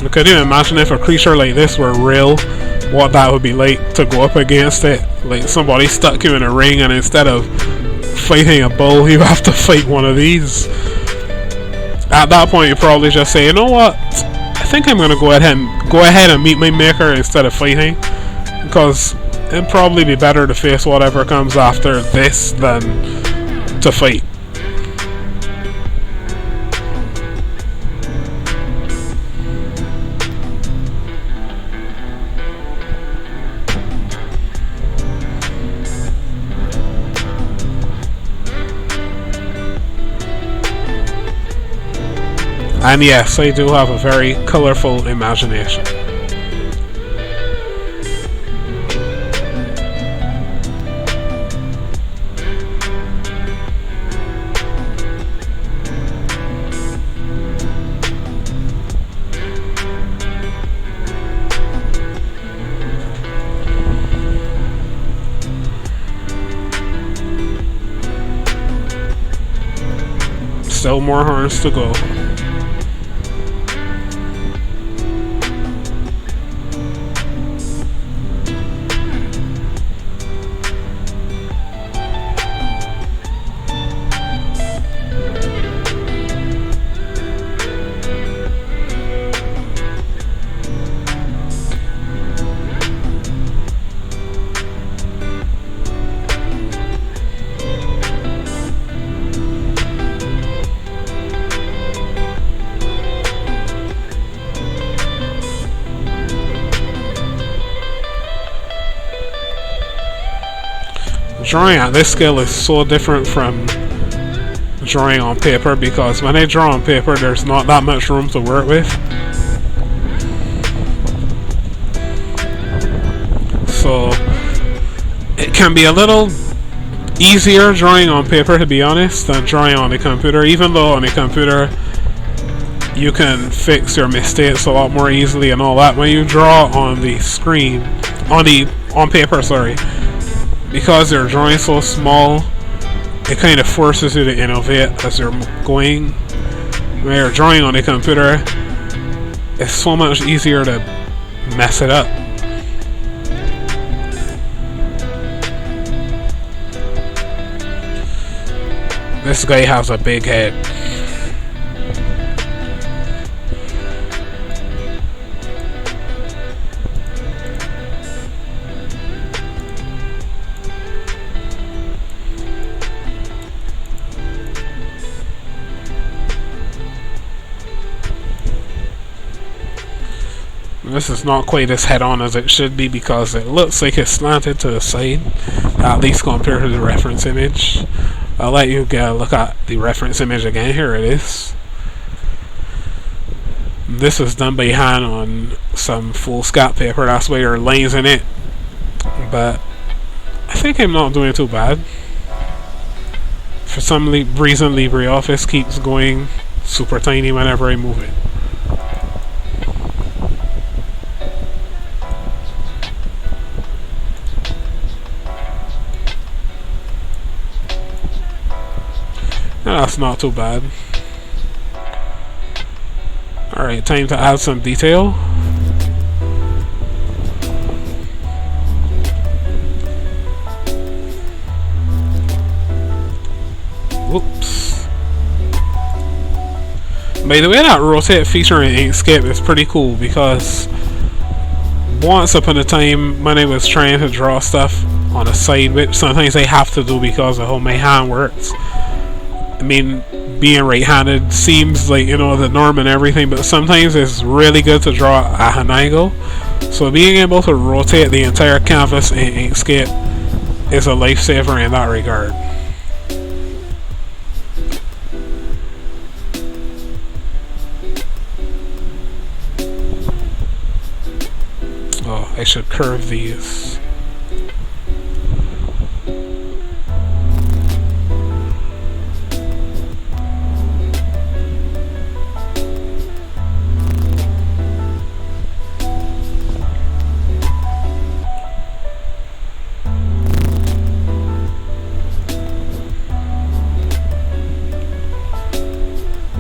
Could you imagine if a creature like this were real? What that would be like to go up against it? Like somebody stuck you in a ring, and instead of fighting a bull, you have to fight one of these. At that point, you probably just say, you know what? I think I'm gonna go ahead and meet my maker instead of fighting, because it'd probably be better to face whatever comes after this than to fight. And yes, I do have a very colourful imagination. Still more horns to go. Drawing at this scale is so different from drawing on paper, because when I draw on paper there's not that much room to work with. So it can be a little easier drawing on paper, to be honest, than drawing on the computer, even though on the computer you can fix your mistakes a lot more easily and all that. When you draw on the screen, on paper, sorry, because you're drawing so small, it kind of forces you to innovate as you're going. When you're drawing on a computer, it's so much easier to mess it up. This guy has a big head. This is not quite as head-on as it should be, because it looks like it's slanted to the side, at least compared to the reference image. I'll let you get a look at the reference image again. Here it is. This was done by hand on some foolscap paper, that's why there are lines in it, but I think I'm not doing too bad. For some reason LibreOffice keeps going super tiny whenever I move it. That's not too bad. Alright, time to add some detail. Whoops. By the way, that rotate feature in Inkscape is pretty cool, because once upon a time when I was trying to draw stuff on a side, which sometimes I have to do because of how my hand works. I mean, being right-handed seems like, you know, the norm and everything, but sometimes it's really good to draw at an angle. So being able to rotate the entire canvas in Inkscape is a lifesaver in that regard. Oh, I should curve these.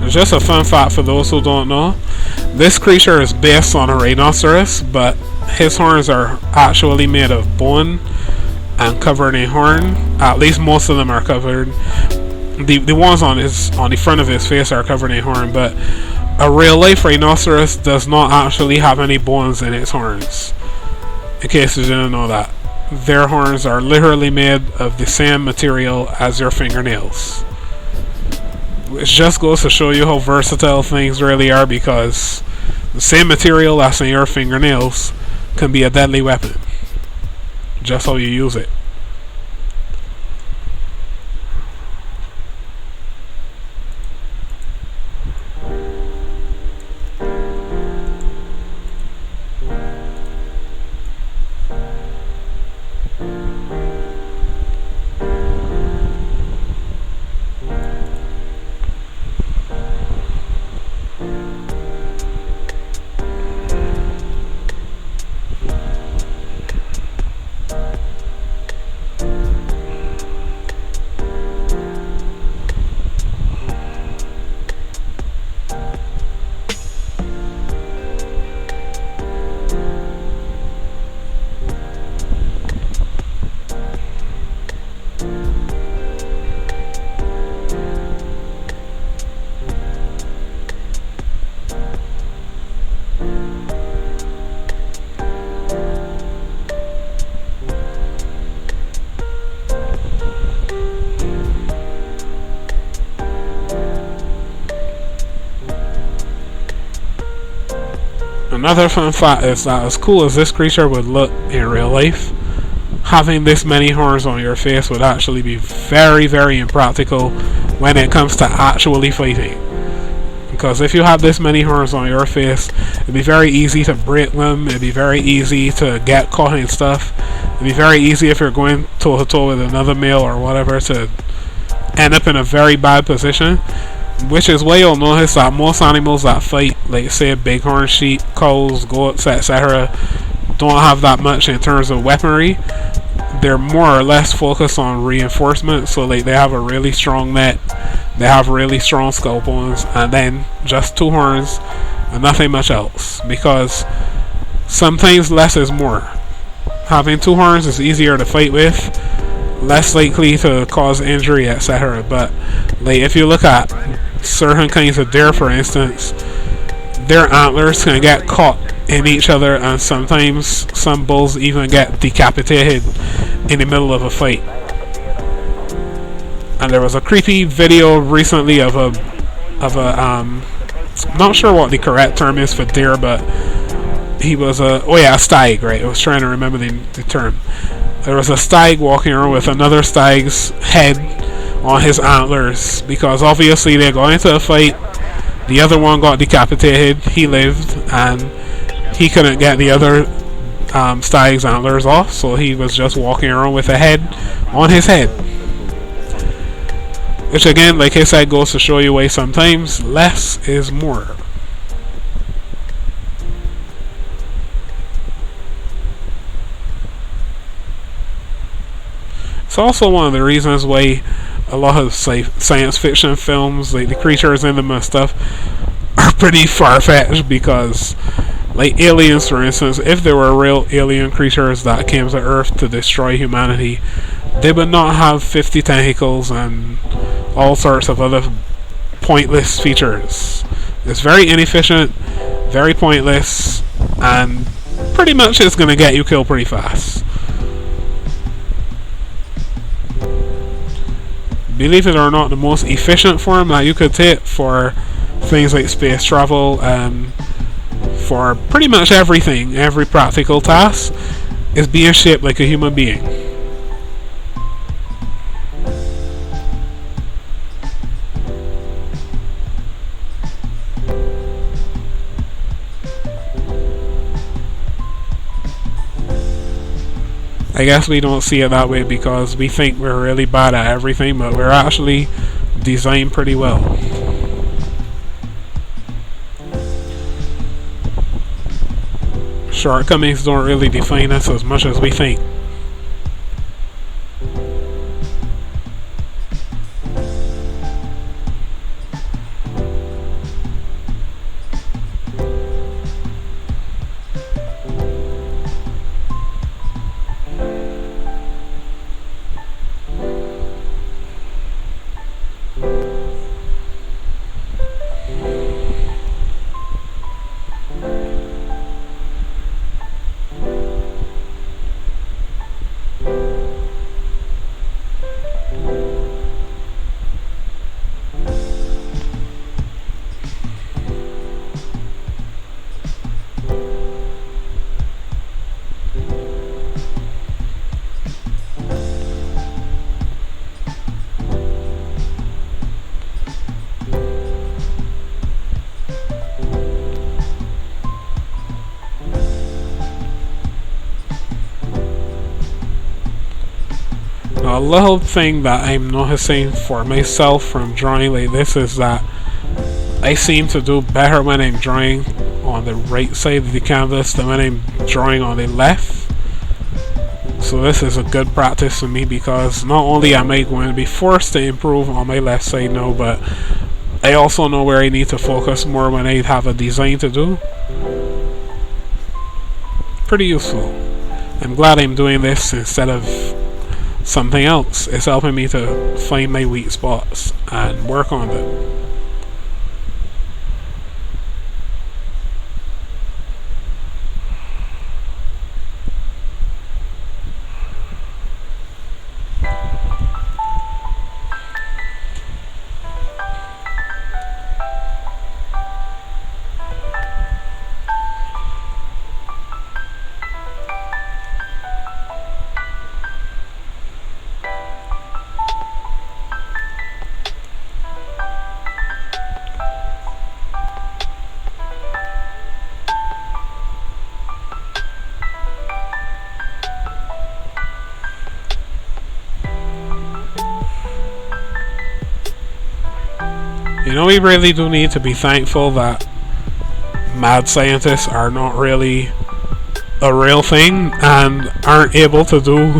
Just a fun fact for those who don't know, This creature is based on a rhinoceros, but his horns are actually made of bone and covered in horn. At least most of them are covered. The ones on the front of his face are covered in horn, but a real life rhinoceros does not actually have any bones in its horns. In case you didn't know that. Their horns are literally made of the same material as your fingernails. Which just goes to show you how versatile things really are, because the same material that's in your fingernails can be a deadly weapon. Just how you use it. Another fun fact is that as cool as this creature would look in real life, having this many horns on your face would actually be very, very impractical when it comes to actually fighting. Because if you have this many horns on your face, it'd be very easy to break them, it'd be very easy to get caught in stuff, it'd be very easy if you're going toe to toe with another male or whatever to end up in a very bad position. Which is why you'll notice that most animals that fight, like say bighorn sheep, cows, goats, etc., don't have that much in terms of weaponry. They're more or less focused on reinforcement, so like they have a really strong neck, they have really strong skull bones, and then just two horns and nothing much else. Because sometimes less is more. Having two horns is easier to fight with, less likely to cause injury, etc. But like if you look at certain kinds of deer, for instance, their antlers can get caught in each other, and sometimes some bulls even get decapitated in the middle of a fight. And there was a creepy video recently of a not sure what the correct term is for deer, but he was a stag, right? I was trying to remember the term. There was a stag walking around with another stag's head on his antlers, because obviously they got into a fight, the other one got decapitated, he lived, and he couldn't get the other stag's antlers off, so he was just walking around with a head on his head. Which again, like I said, goes to show you why sometimes less is more. It's also one of the reasons why a lot of science fiction films, like the creatures in them and stuff, are pretty far-fetched, because like aliens, for instance, if there were real alien creatures that came to Earth to destroy humanity, they would not have 50 tentacles and all sorts of other pointless features. It's very inefficient, very pointless, and pretty much it's going to get you killed pretty fast. Believe it or not, the most efficient form that you could take for things like space travel and for pretty much everything, every practical task, is being shaped like a human being. I guess we don't see it that way because we think we're really bad at everything, but we're actually designed pretty well. Shortcomings don't really define us as much as we think. A little thing that I'm noticing for myself from drawing like this is that I seem to do better when I'm drawing on the right side of the canvas than when I'm drawing on the left. So this is a good practice for me, because not only am I going to be forced to improve on my left side now, but I also know where I need to focus more when I have a design to do. Pretty useful. I'm glad I'm doing this instead of something else. It's helping me to find my weak spots and work on them. You know, we really do need to be thankful that mad scientists are not really a real thing and aren't able to do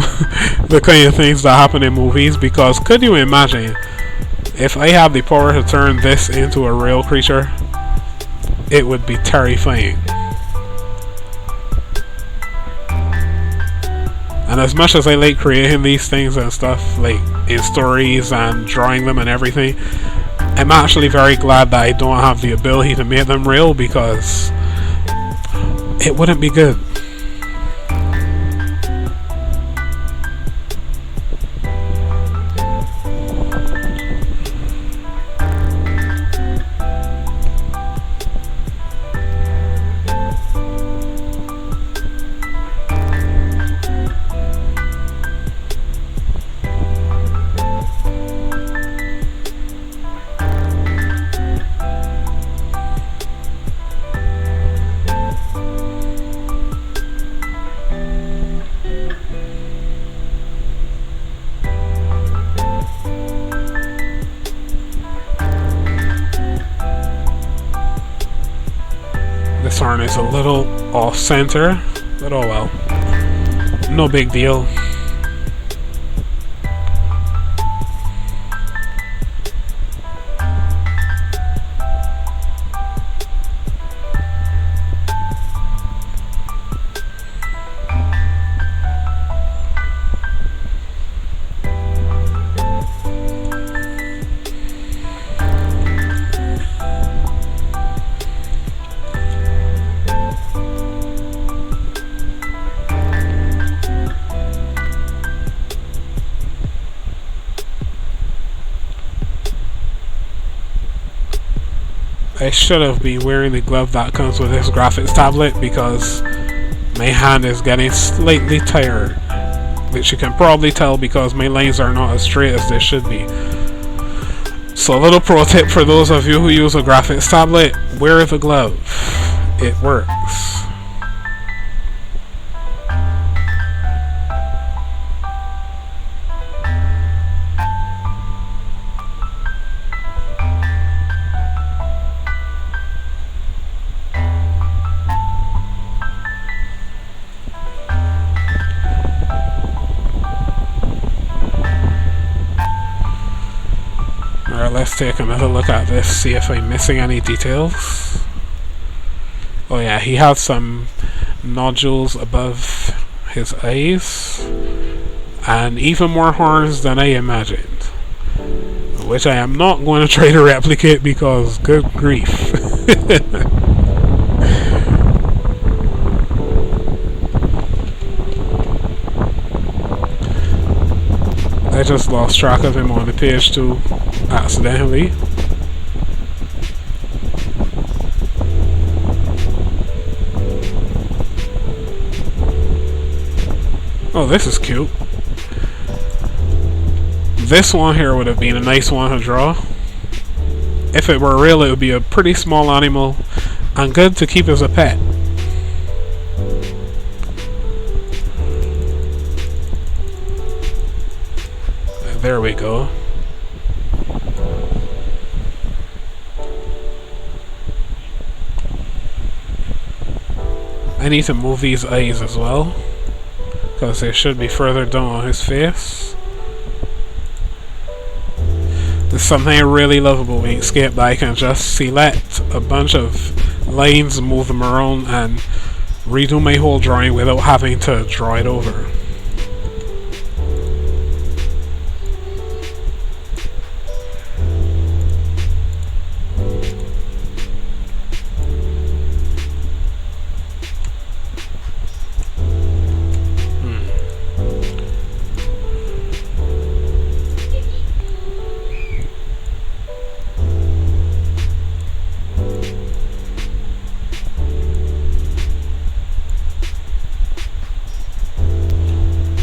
the kind of things that happen in movies, because could you imagine if I had the power to turn this into a real creature? It would be terrifying. And as much as I like creating these things and stuff, like in stories and drawing them and everything, I'm actually very glad that I don't have the ability to make them real, because it wouldn't be good. This horn is a little off center, but oh well, no big deal. I should have been wearing the glove that comes with this graphics tablet, because my hand is getting slightly tired, which you can probably tell because my lines are not as straight as they should be. So a little pro tip for those of you who use a graphics tablet: wear the glove. It works. Let's take another look at this, see if I'm missing any details. Oh yeah, he had some nodules above his eyes, and even more horns than I imagined, which I am not going to try to replicate because good grief. I just lost track of him on the page too, accidentally. Oh, this is cute. This one here would have been a nice one to draw. If it were real, it would be a pretty small animal and good to keep as a pet. there we go. I need to move these eyes as well, because they should be further down on his face. There's something I really love about Inkscape, that I can just select a bunch of lines, move them around, and redo my whole drawing without having to draw it over.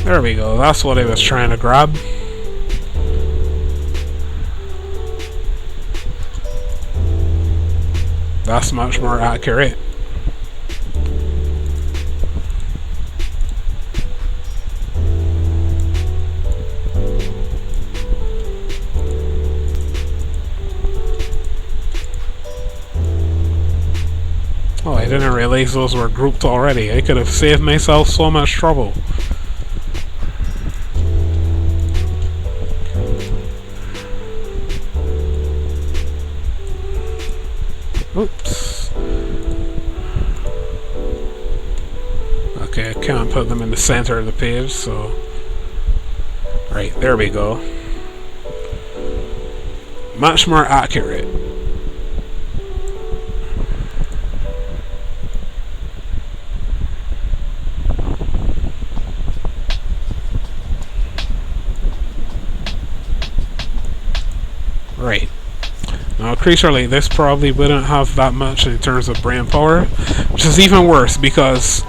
There we go, that's what I was trying to grab. That's much more accurate. Oh, I didn't realize those were grouped already. I could have saved myself so much trouble. Oops. Okay, I can't put them in the center of the page, so... Right, there we go. Much more accurate. Right. Now, a creature like this probably wouldn't have that much in terms of brain power, which is even worse because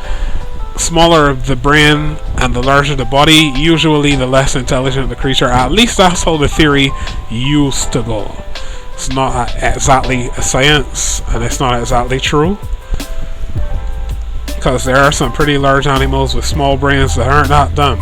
smaller the brain and the larger the body, usually the less intelligent the creature. At least that's how the theory used to go. It's not exactly a science, and it's not exactly true, because there are some pretty large animals with small brains that aren't that dumb.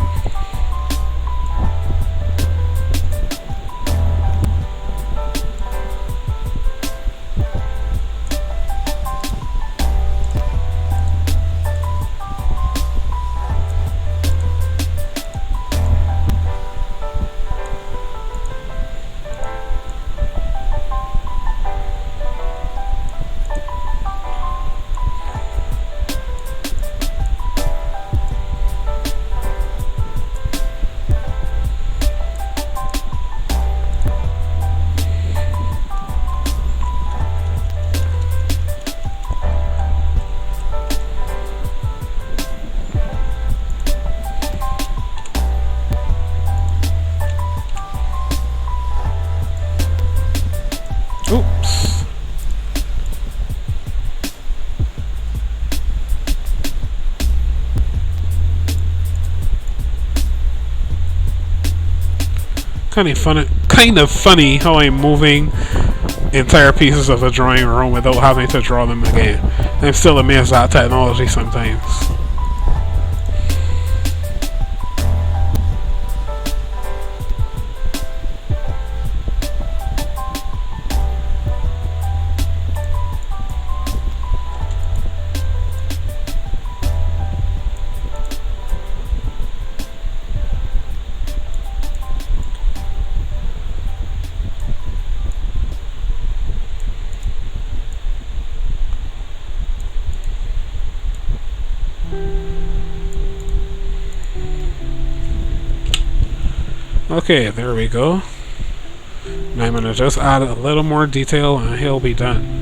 Oops. Kind of funny how I'm moving entire pieces of a drawing around without having to draw them again. I'm still amazed at technology sometimes. Okay, there we go. Now I'm going to just add a little more detail and he'll be done.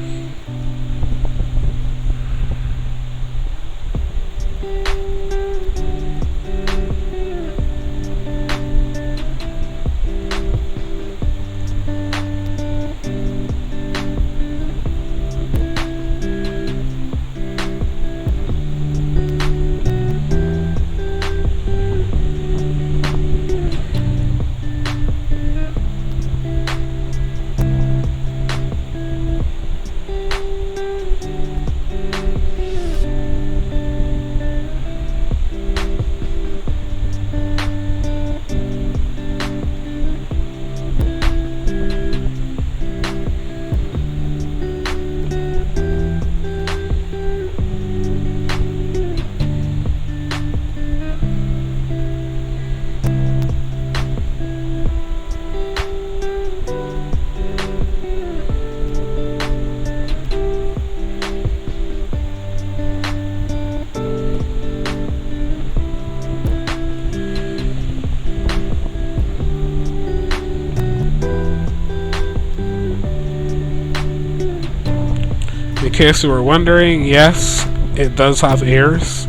case you were wondering, yes, it does have ears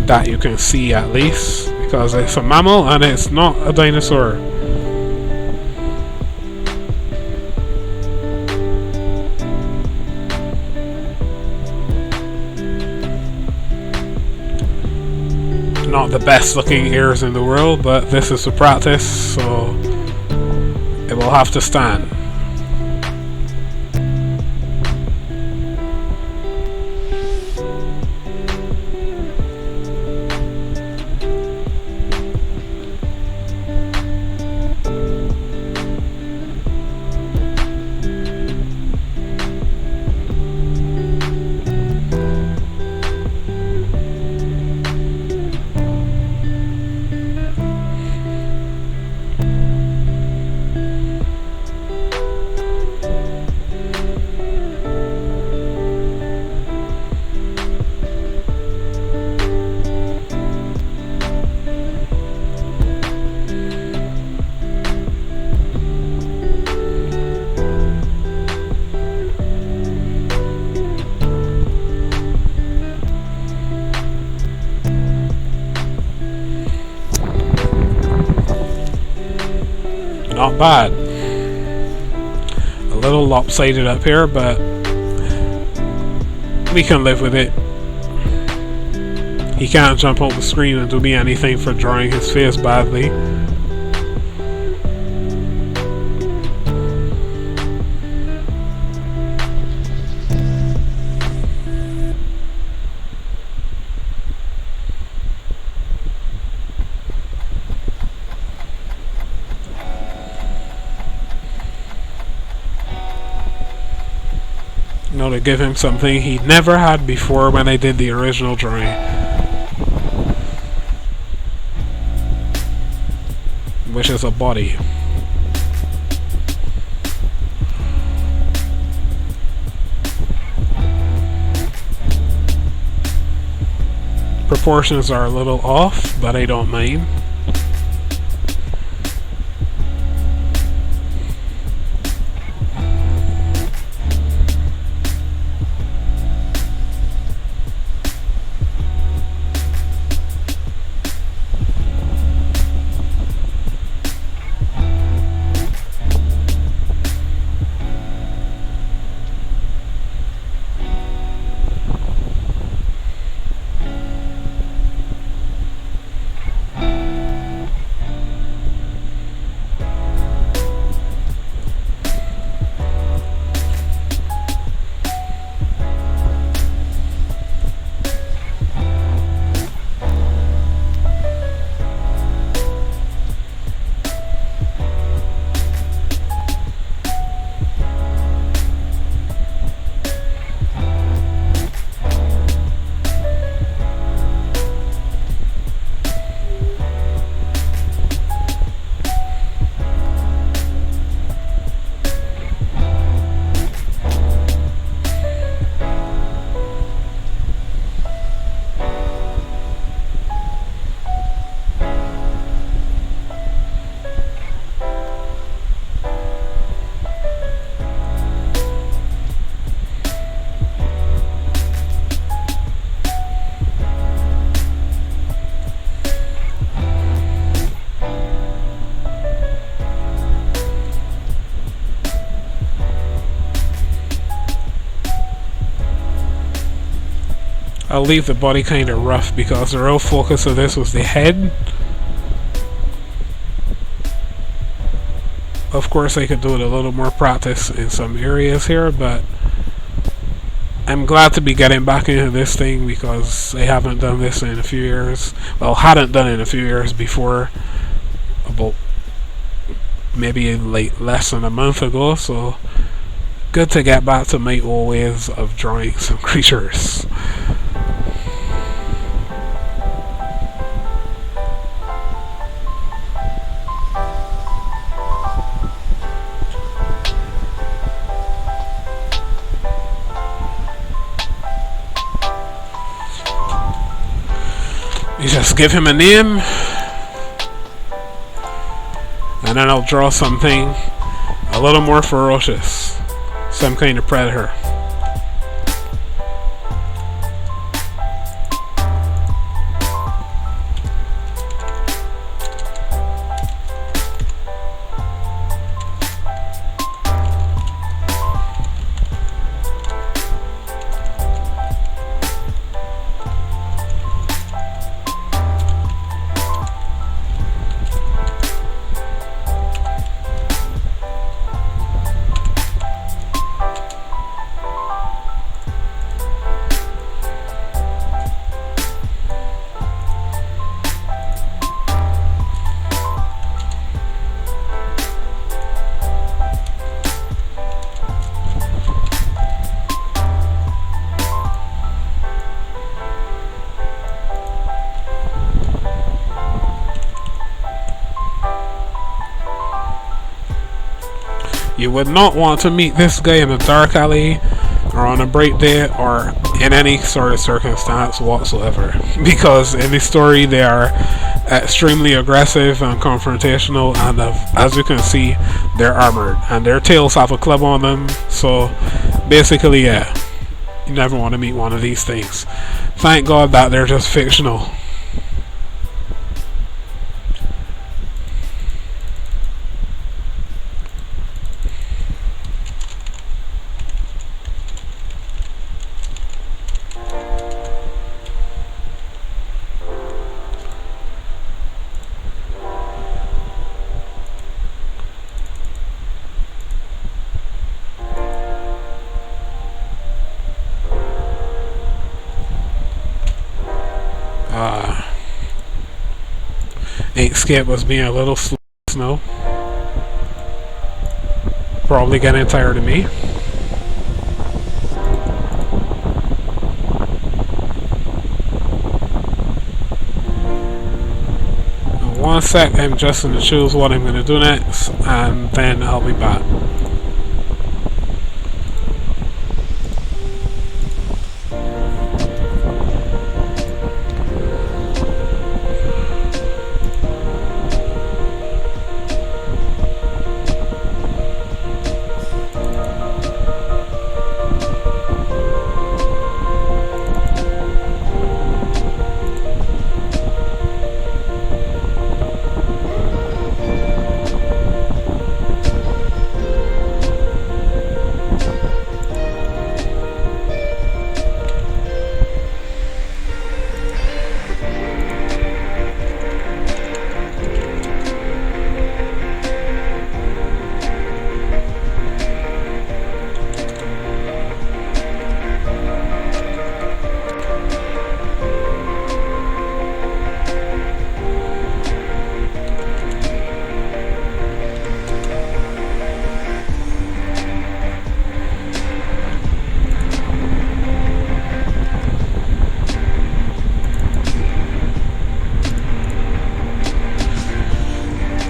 that you can see at least, because it's a mammal and it's not a dinosaur. Not the best looking ears in the world, but this is a practice, so it will have to stand. Not bad. A little lopsided up here, but we can live with it. He can't jump off the screen and do me anything for drawing his face badly. To give him something he never had before when I did the original drawing, which is a body. Proportions are a little off, but I don't mind. I'll leave the body kind of rough because the real focus of this was the head. Of course I could do it a little more practice in some areas here, but I'm glad to be getting back into this thing because I haven't done this in a few years. Well, hadn't done it in a few years before, about maybe like less than a month ago, so good to get back to my old ways of drawing some creatures. You just give him a name, and then I'll draw something a little more ferocious, some kind of predator. You would not want to meet this guy in a dark alley or on a bright day or in any sort of circumstance whatsoever, because in the story they are extremely aggressive and confrontational, and as you can see, they're armored and their tails have a club on them. So basically, yeah, you never want to meet one of these things. Thank God that they're just fictional. Inkscape was being a little slow. Probably getting tired of me. In 1 sec, I'm just going to choose what I'm going to do next, and then I'll be back.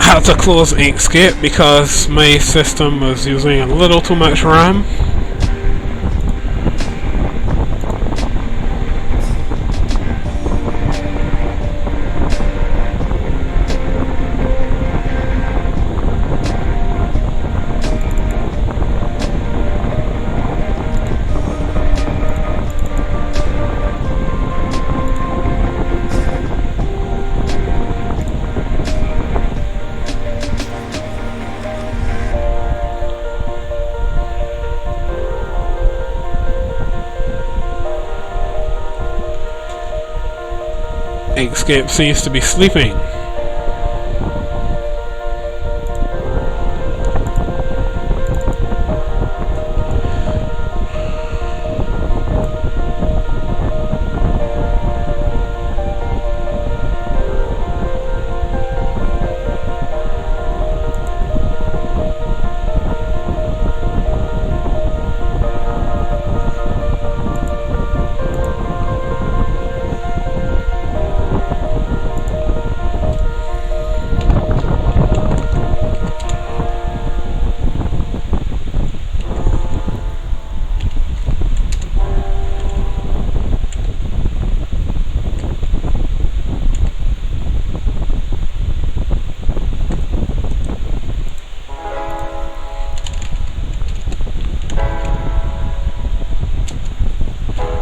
Had to close Inkscape because my system was using a little too much RAM. Inkscape seems to be sleeping.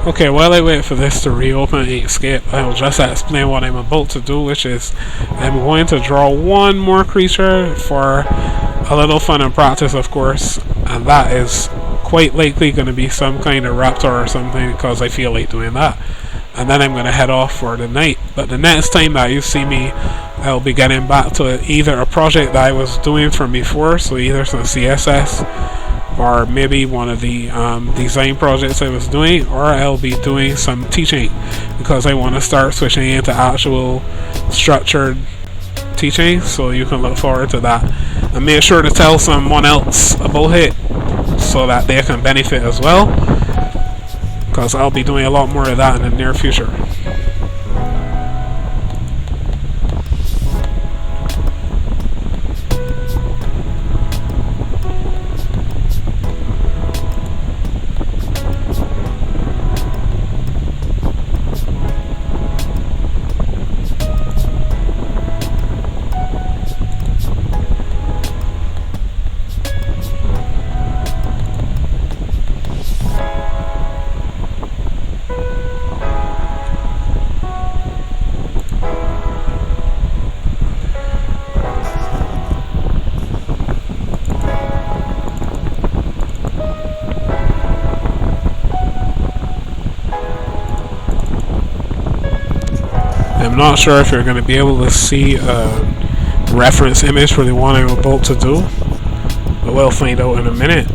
Okay, while I wait for this to reopen Inkscape, I'll just explain what I'm about to do, which is I'm going to draw one more creature for a little fun and practice, of course, and that is quite likely going to be some kind of raptor or something, because I feel like doing that. And then I'm going to head off for the night. But the next time that you see me, I'll be getting back to either a project that I was doing from before, so either some CSS, or maybe one of the design projects I was doing, or I'll be doing some teaching, because I want to start switching into actual structured teaching, so you can look forward to that. And make sure to tell someone else about it so that they can benefit as well, because I'll be doing a lot more of that in the near future. not sure if you're going to be able to see a reference image for the one I'm about to do, but we'll find out in a minute.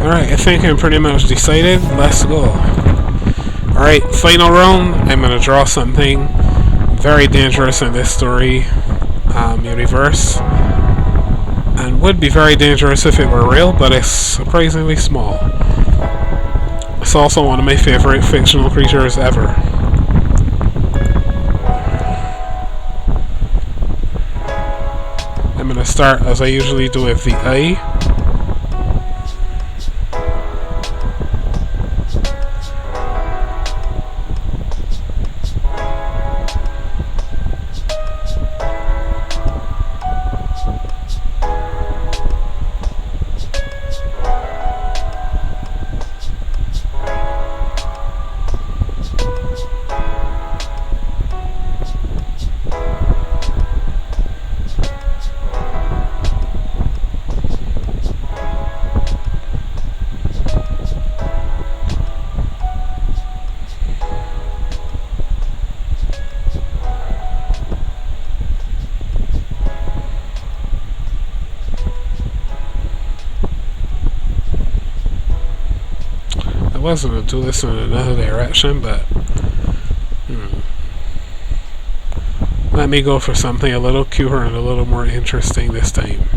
Alright, I think I'm pretty much decided. Let's go. Alright, final round. I'm going to draw something very dangerous in this story universe. And would be very dangerous if it were real, but it's surprisingly small. It's also one of my favorite fictional creatures ever. I'm going to start as I usually do with the eye. I was going to do this in another direction, but let me go for something a little cuter and a little more interesting this time.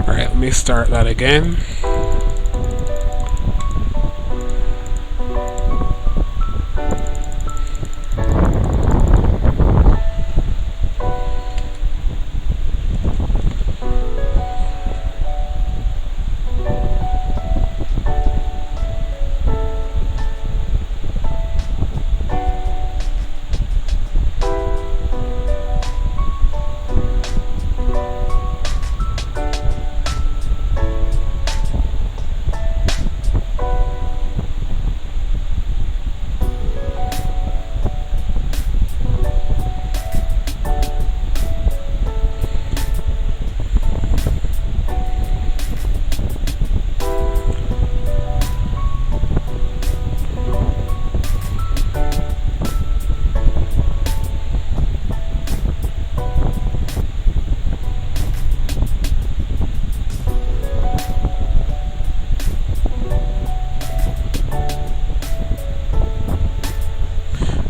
Alright, let me start that again.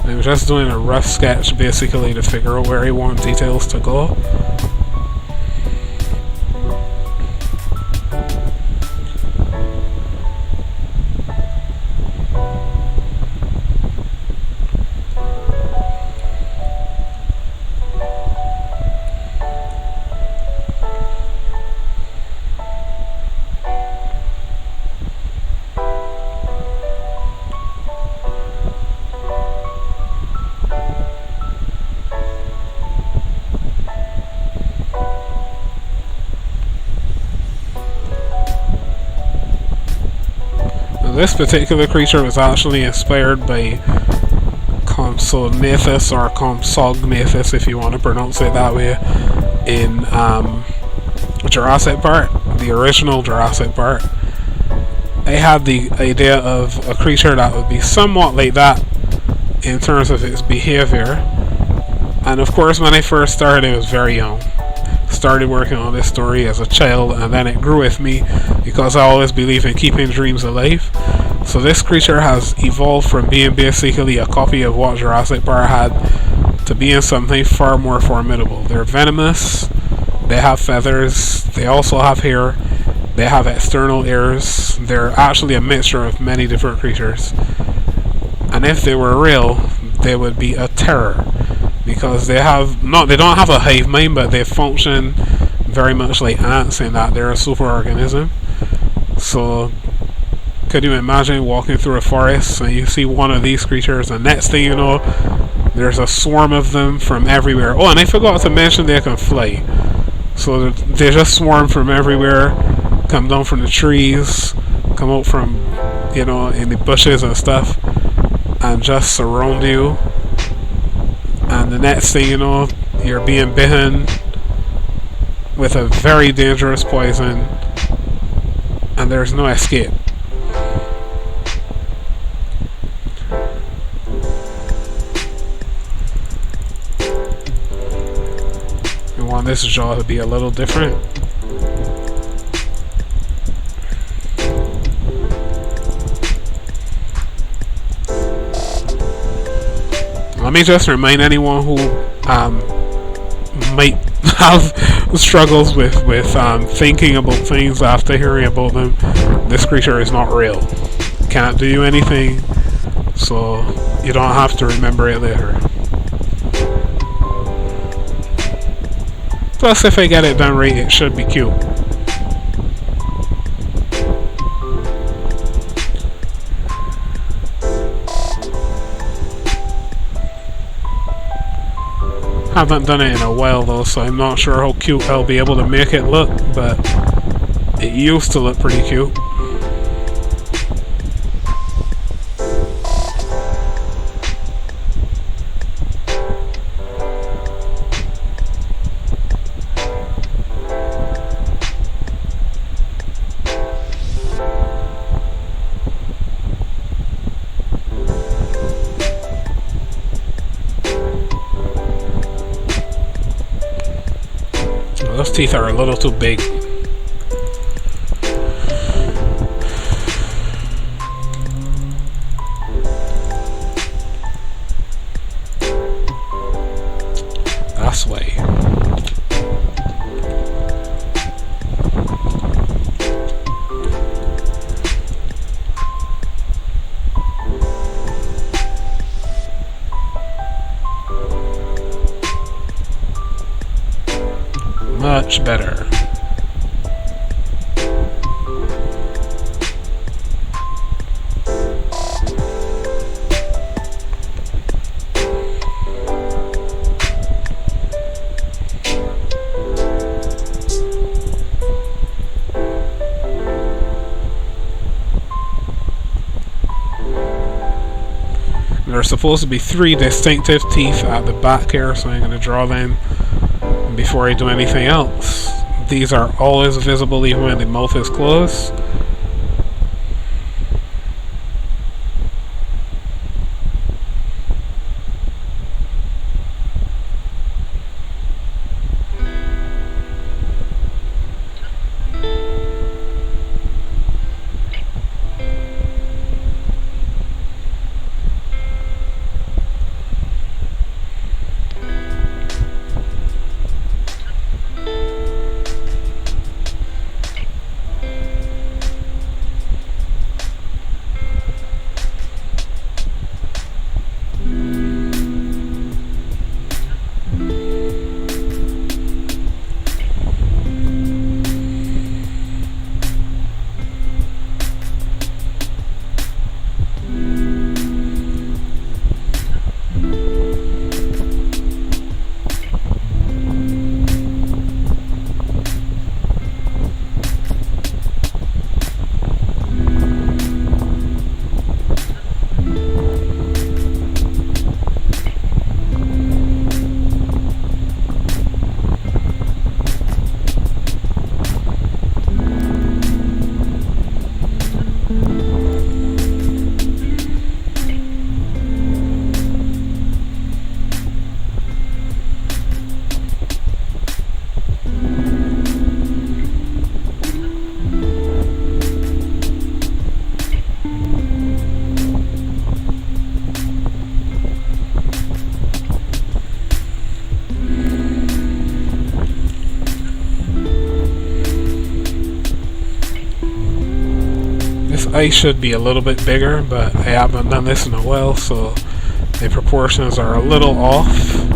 I'm just doing a rough sketch basically to figure out where I want details to go. This particular creature was actually inspired by Compsognathus, or Compsognathus if you want to pronounce it that way, in Jurassic Park, the original Jurassic Park. I had the idea of a creature that would be somewhat like that in terms of its behavior, and of course when I first started I was very young. Started working on this story as a child, and then it grew with me because I always believe in keeping dreams alive. So this creature has evolved from being basically a copy of what Jurassic Park had to being something far more formidable. They're venomous, they have feathers, they also have hair, They have external ears. They're actually a mixture of many different creatures. And if they were real, they would be a terror. Because they don't have a hive mind, but they function very much like ants in that they're a superorganism. So could you imagine walking through a forest and you see one of these creatures, and next thing you know, there's a swarm of them from everywhere. Oh, and I forgot to mention they can fly. So they just swarm from everywhere, come down from the trees, come out from, in the bushes and stuff, and just surround you. And the next thing you know, you're being bitten with a very dangerous poison, and there's no escape. We want this jaw to be a little different. Let me just remind anyone who might have struggles with thinking about things after hearing about them. This creature is not real. Can't do you anything, so you don't have to remember it later. Plus, if I get it done right, it should be cute. Haven't done it in a while though, so I'm not sure how cute I'll be able to make it look, but it used to look pretty cute. Those teeth are a little too big. That's way. Much better. There's supposed to be 3 distinctive teeth at the back here, so I'm going to draw them before I do anything else. These are always visible even when the mouth is closed. I should be a little bit bigger, but I haven't done this in a while, so the proportions are a little off.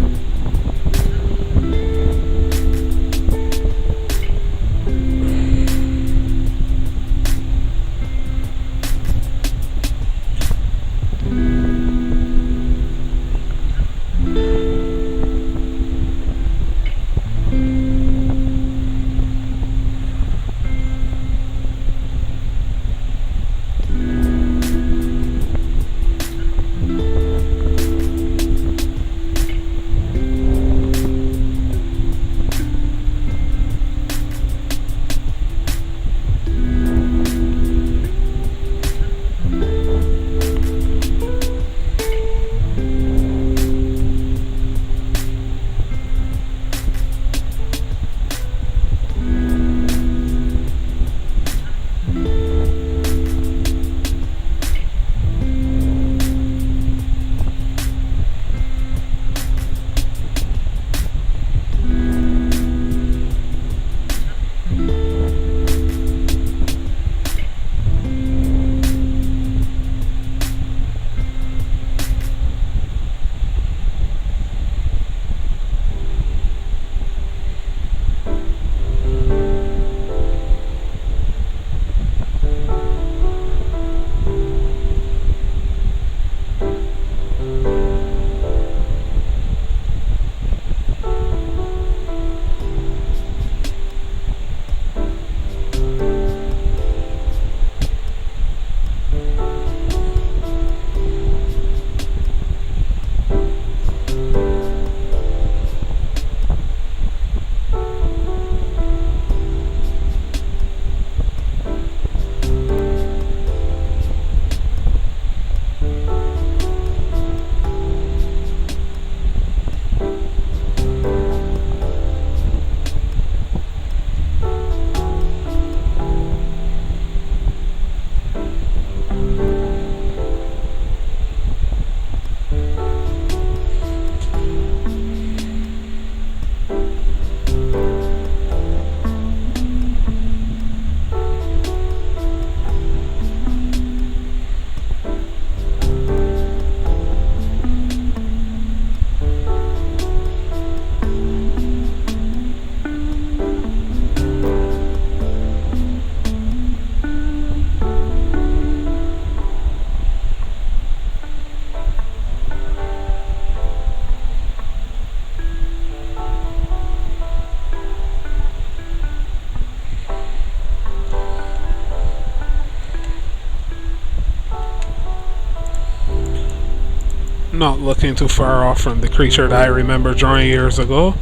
Not looking too far off from the creature that I remember drawing years ago.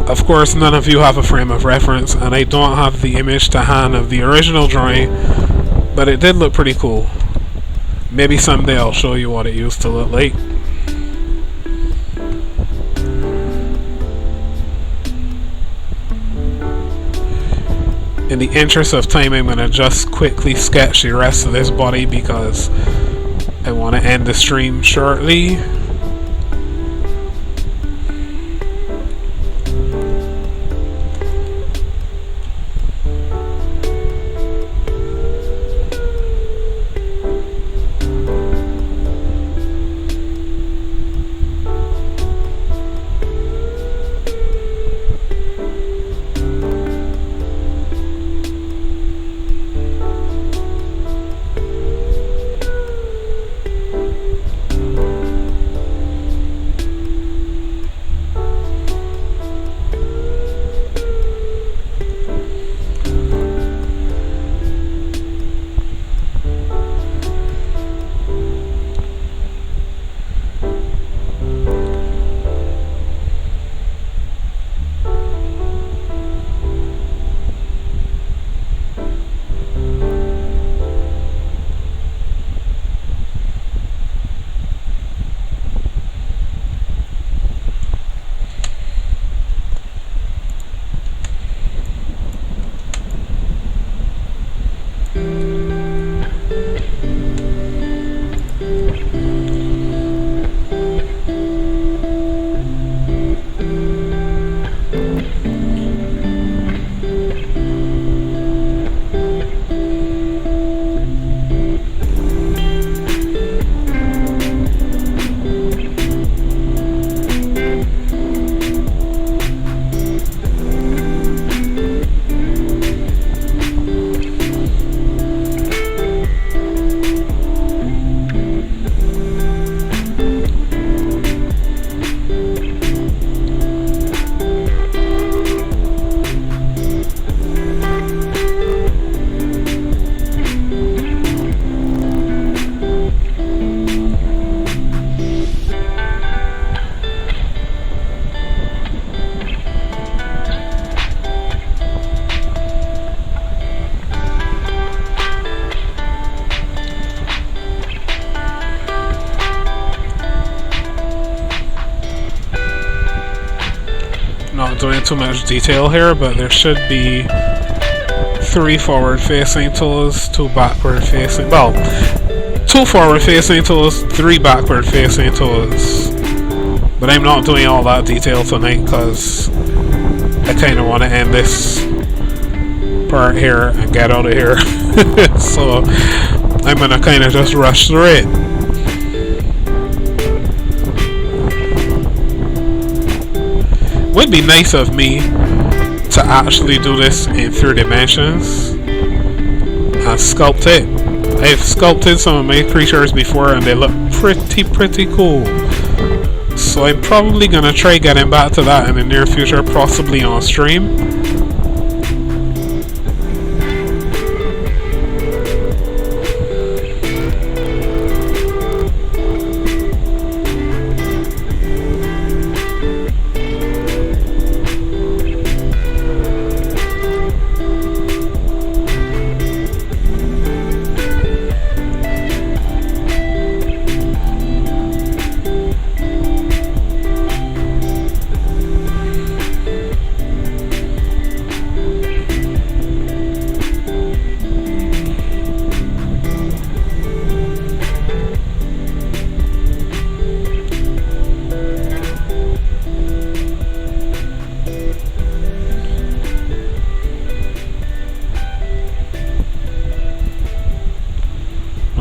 Of course, none of you have a frame of reference, and I don't have the image to hand of the original drawing, but it did look pretty cool. Maybe someday I'll show you what it used to look like. In the interest of time, I'm going to just quickly sketch the rest of this body because I want to end the stream shortly. doing too much detail here, but there should be 3 forward-facing toes, 2 backward-facing. Well, 2 forward-facing toes, 3 backward-facing toes. But I'm not doing all that detail tonight because I kind of want to end this part here and get out of here. So I'm gonna kind of just rush through it. Would be nice of me to actually do this in 3 dimensions and sculpt it. I've sculpted some of my creatures before and they look pretty cool. So I'm probably gonna try getting back to that in the near future, possibly on stream.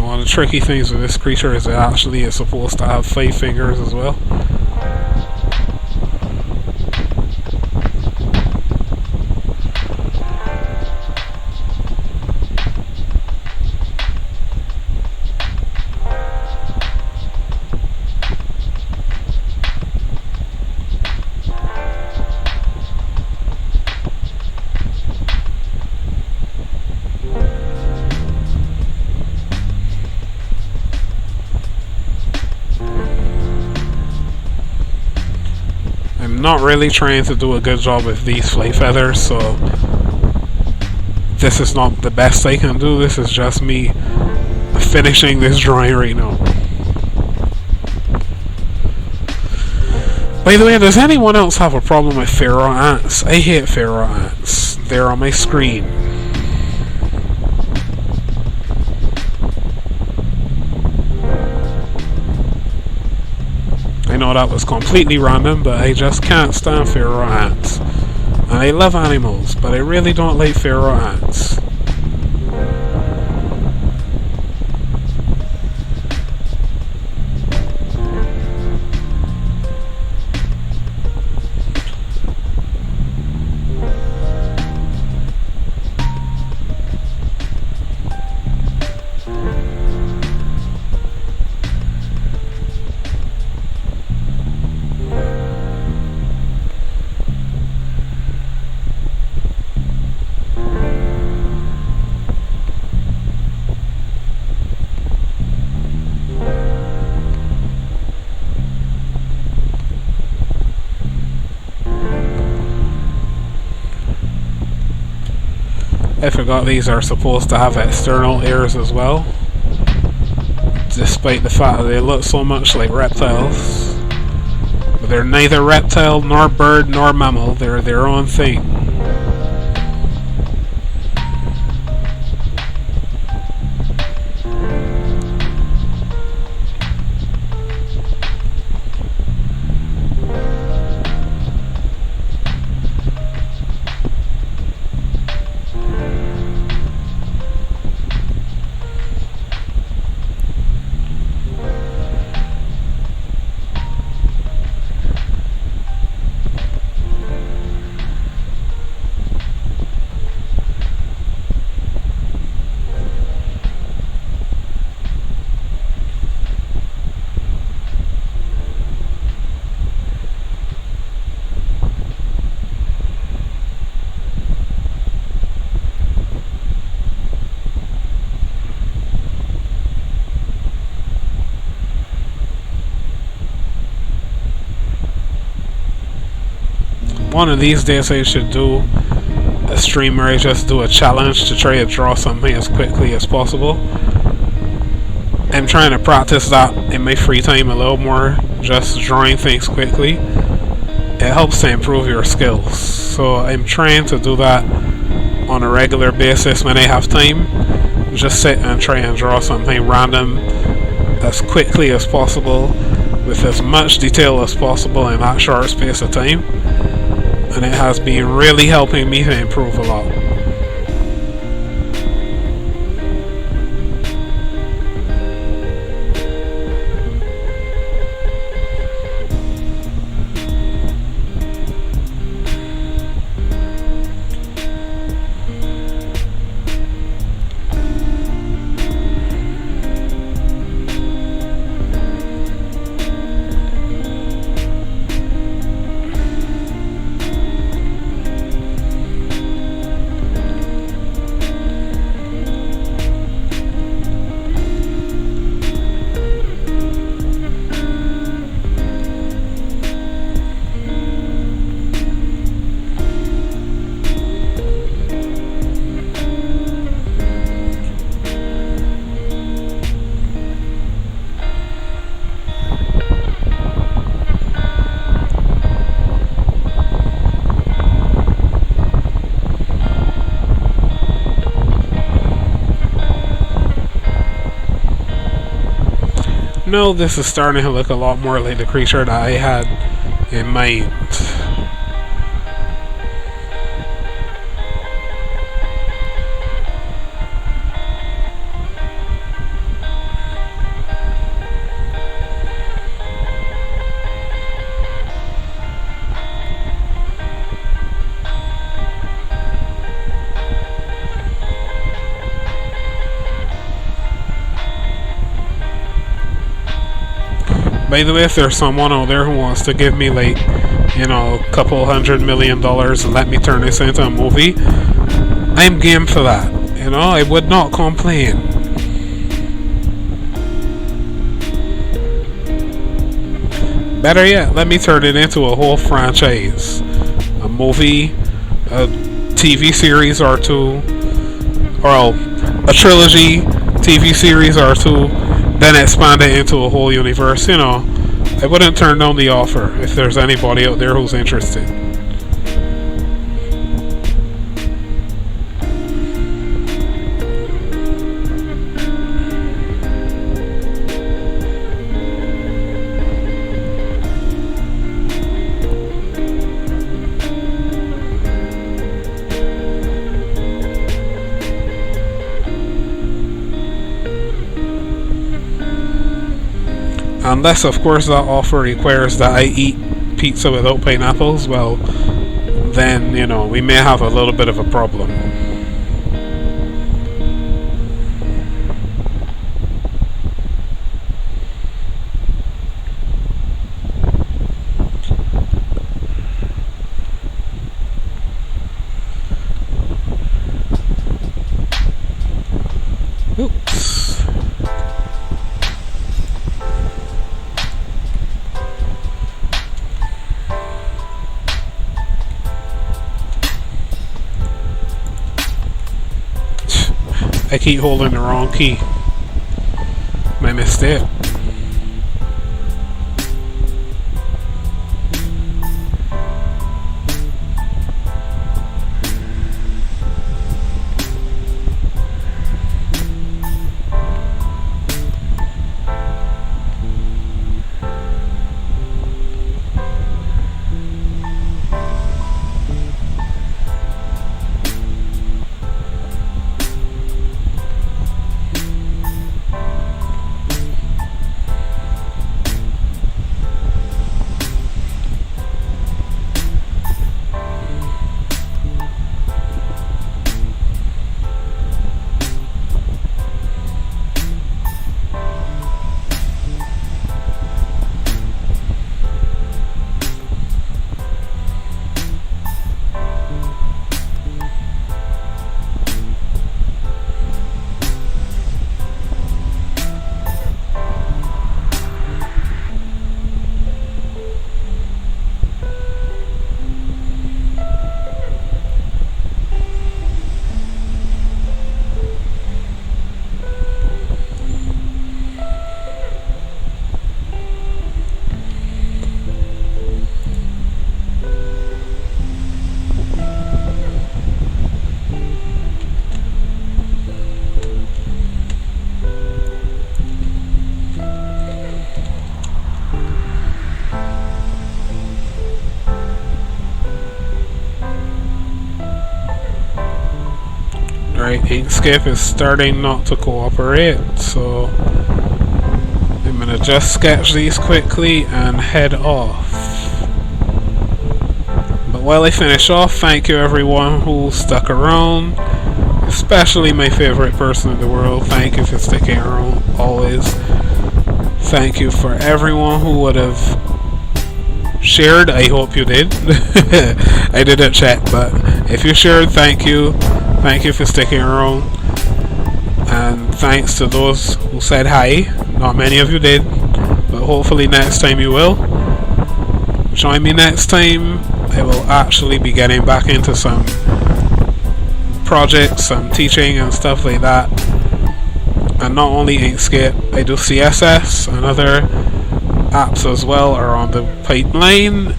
One of the tricky things with this creature is it actually is supposed to have 5 fingers as well. Not really trying to do a good job with these flight feathers, so this is not the best I can do. This is just me finishing this drawing right now. By the way, does anyone else have a problem with pharaoh ants? I hate pharaoh ants. They're on my screen. I know that was completely random, but I just can't stand pharaoh ants. And I love animals, but I really don't like pharaoh ants. I forgot these are supposed to have external ears as well, despite the fact that they look so much like reptiles. But they're neither reptile nor bird nor mammal, they're their own thing. One of these days I should do a stream where I just do a challenge to try to draw something as quickly as possible. I'm trying to practice that in my free time a little more, just drawing things quickly. it helps to improve your skills. So I'm trying to do that on a regular basis when I have time. Just sit and try and draw something random as quickly as possible with as much detail as possible in that short space of time. And it has been really helping me to improve a lot. No, this is starting to look a lot more like the creature that I had in mind. By the way, if there's someone out there who wants to give me like, a couple $100 million and let me turn this into a movie, I'm game for that. I would not complain. Better yet, let me turn it into a whole franchise. A movie, a TV series or two, or a trilogy, TV series or two, then expand it into a whole universe. I wouldn't turn down the offer if there's anybody out there who's interested. Unless, of course, that offer requires that I eat pizza without pineapples, well, then, we may have a little bit of a problem. Oops. I keep holding the wrong key. My mistake. Inkscape is starting not to cooperate, so I'm gonna just sketch these quickly and head off. But while I finish off, thank you everyone who stuck around, especially my favorite person in the world. Thank you for sticking around always. Thank you for everyone who would have shared. I hope you did. I didn't check, but if you shared, thank you. Thank you for sticking around. And thanks to those who said hi. Not many of you did, but hopefully next time you will. Join me next time. I will actually be getting back into some projects, some teaching and stuff like that. And not only Inkscape, I do CSS and other apps as well are on the pipeline.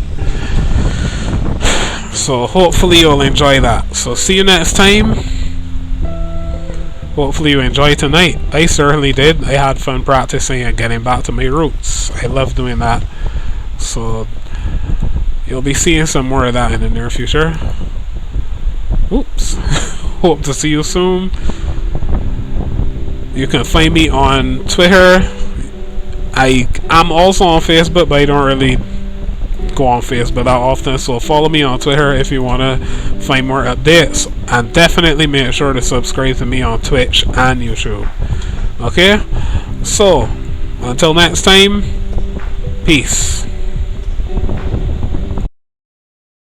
So hopefully you'll enjoy that. So see you next time. Hopefully you enjoy tonight. I certainly did. I had fun practicing and getting back to my roots. I love doing that. So you'll be seeing some more of that in the near future. Oops. Hope to see you soon. You can find me on Twitter. I'm also on Facebook, but I don't really go on Facebook that often, so follow me on Twitter if you want to find more updates, and definitely make sure to subscribe to me on Twitch and YouTube. Okay, so until next time, peace.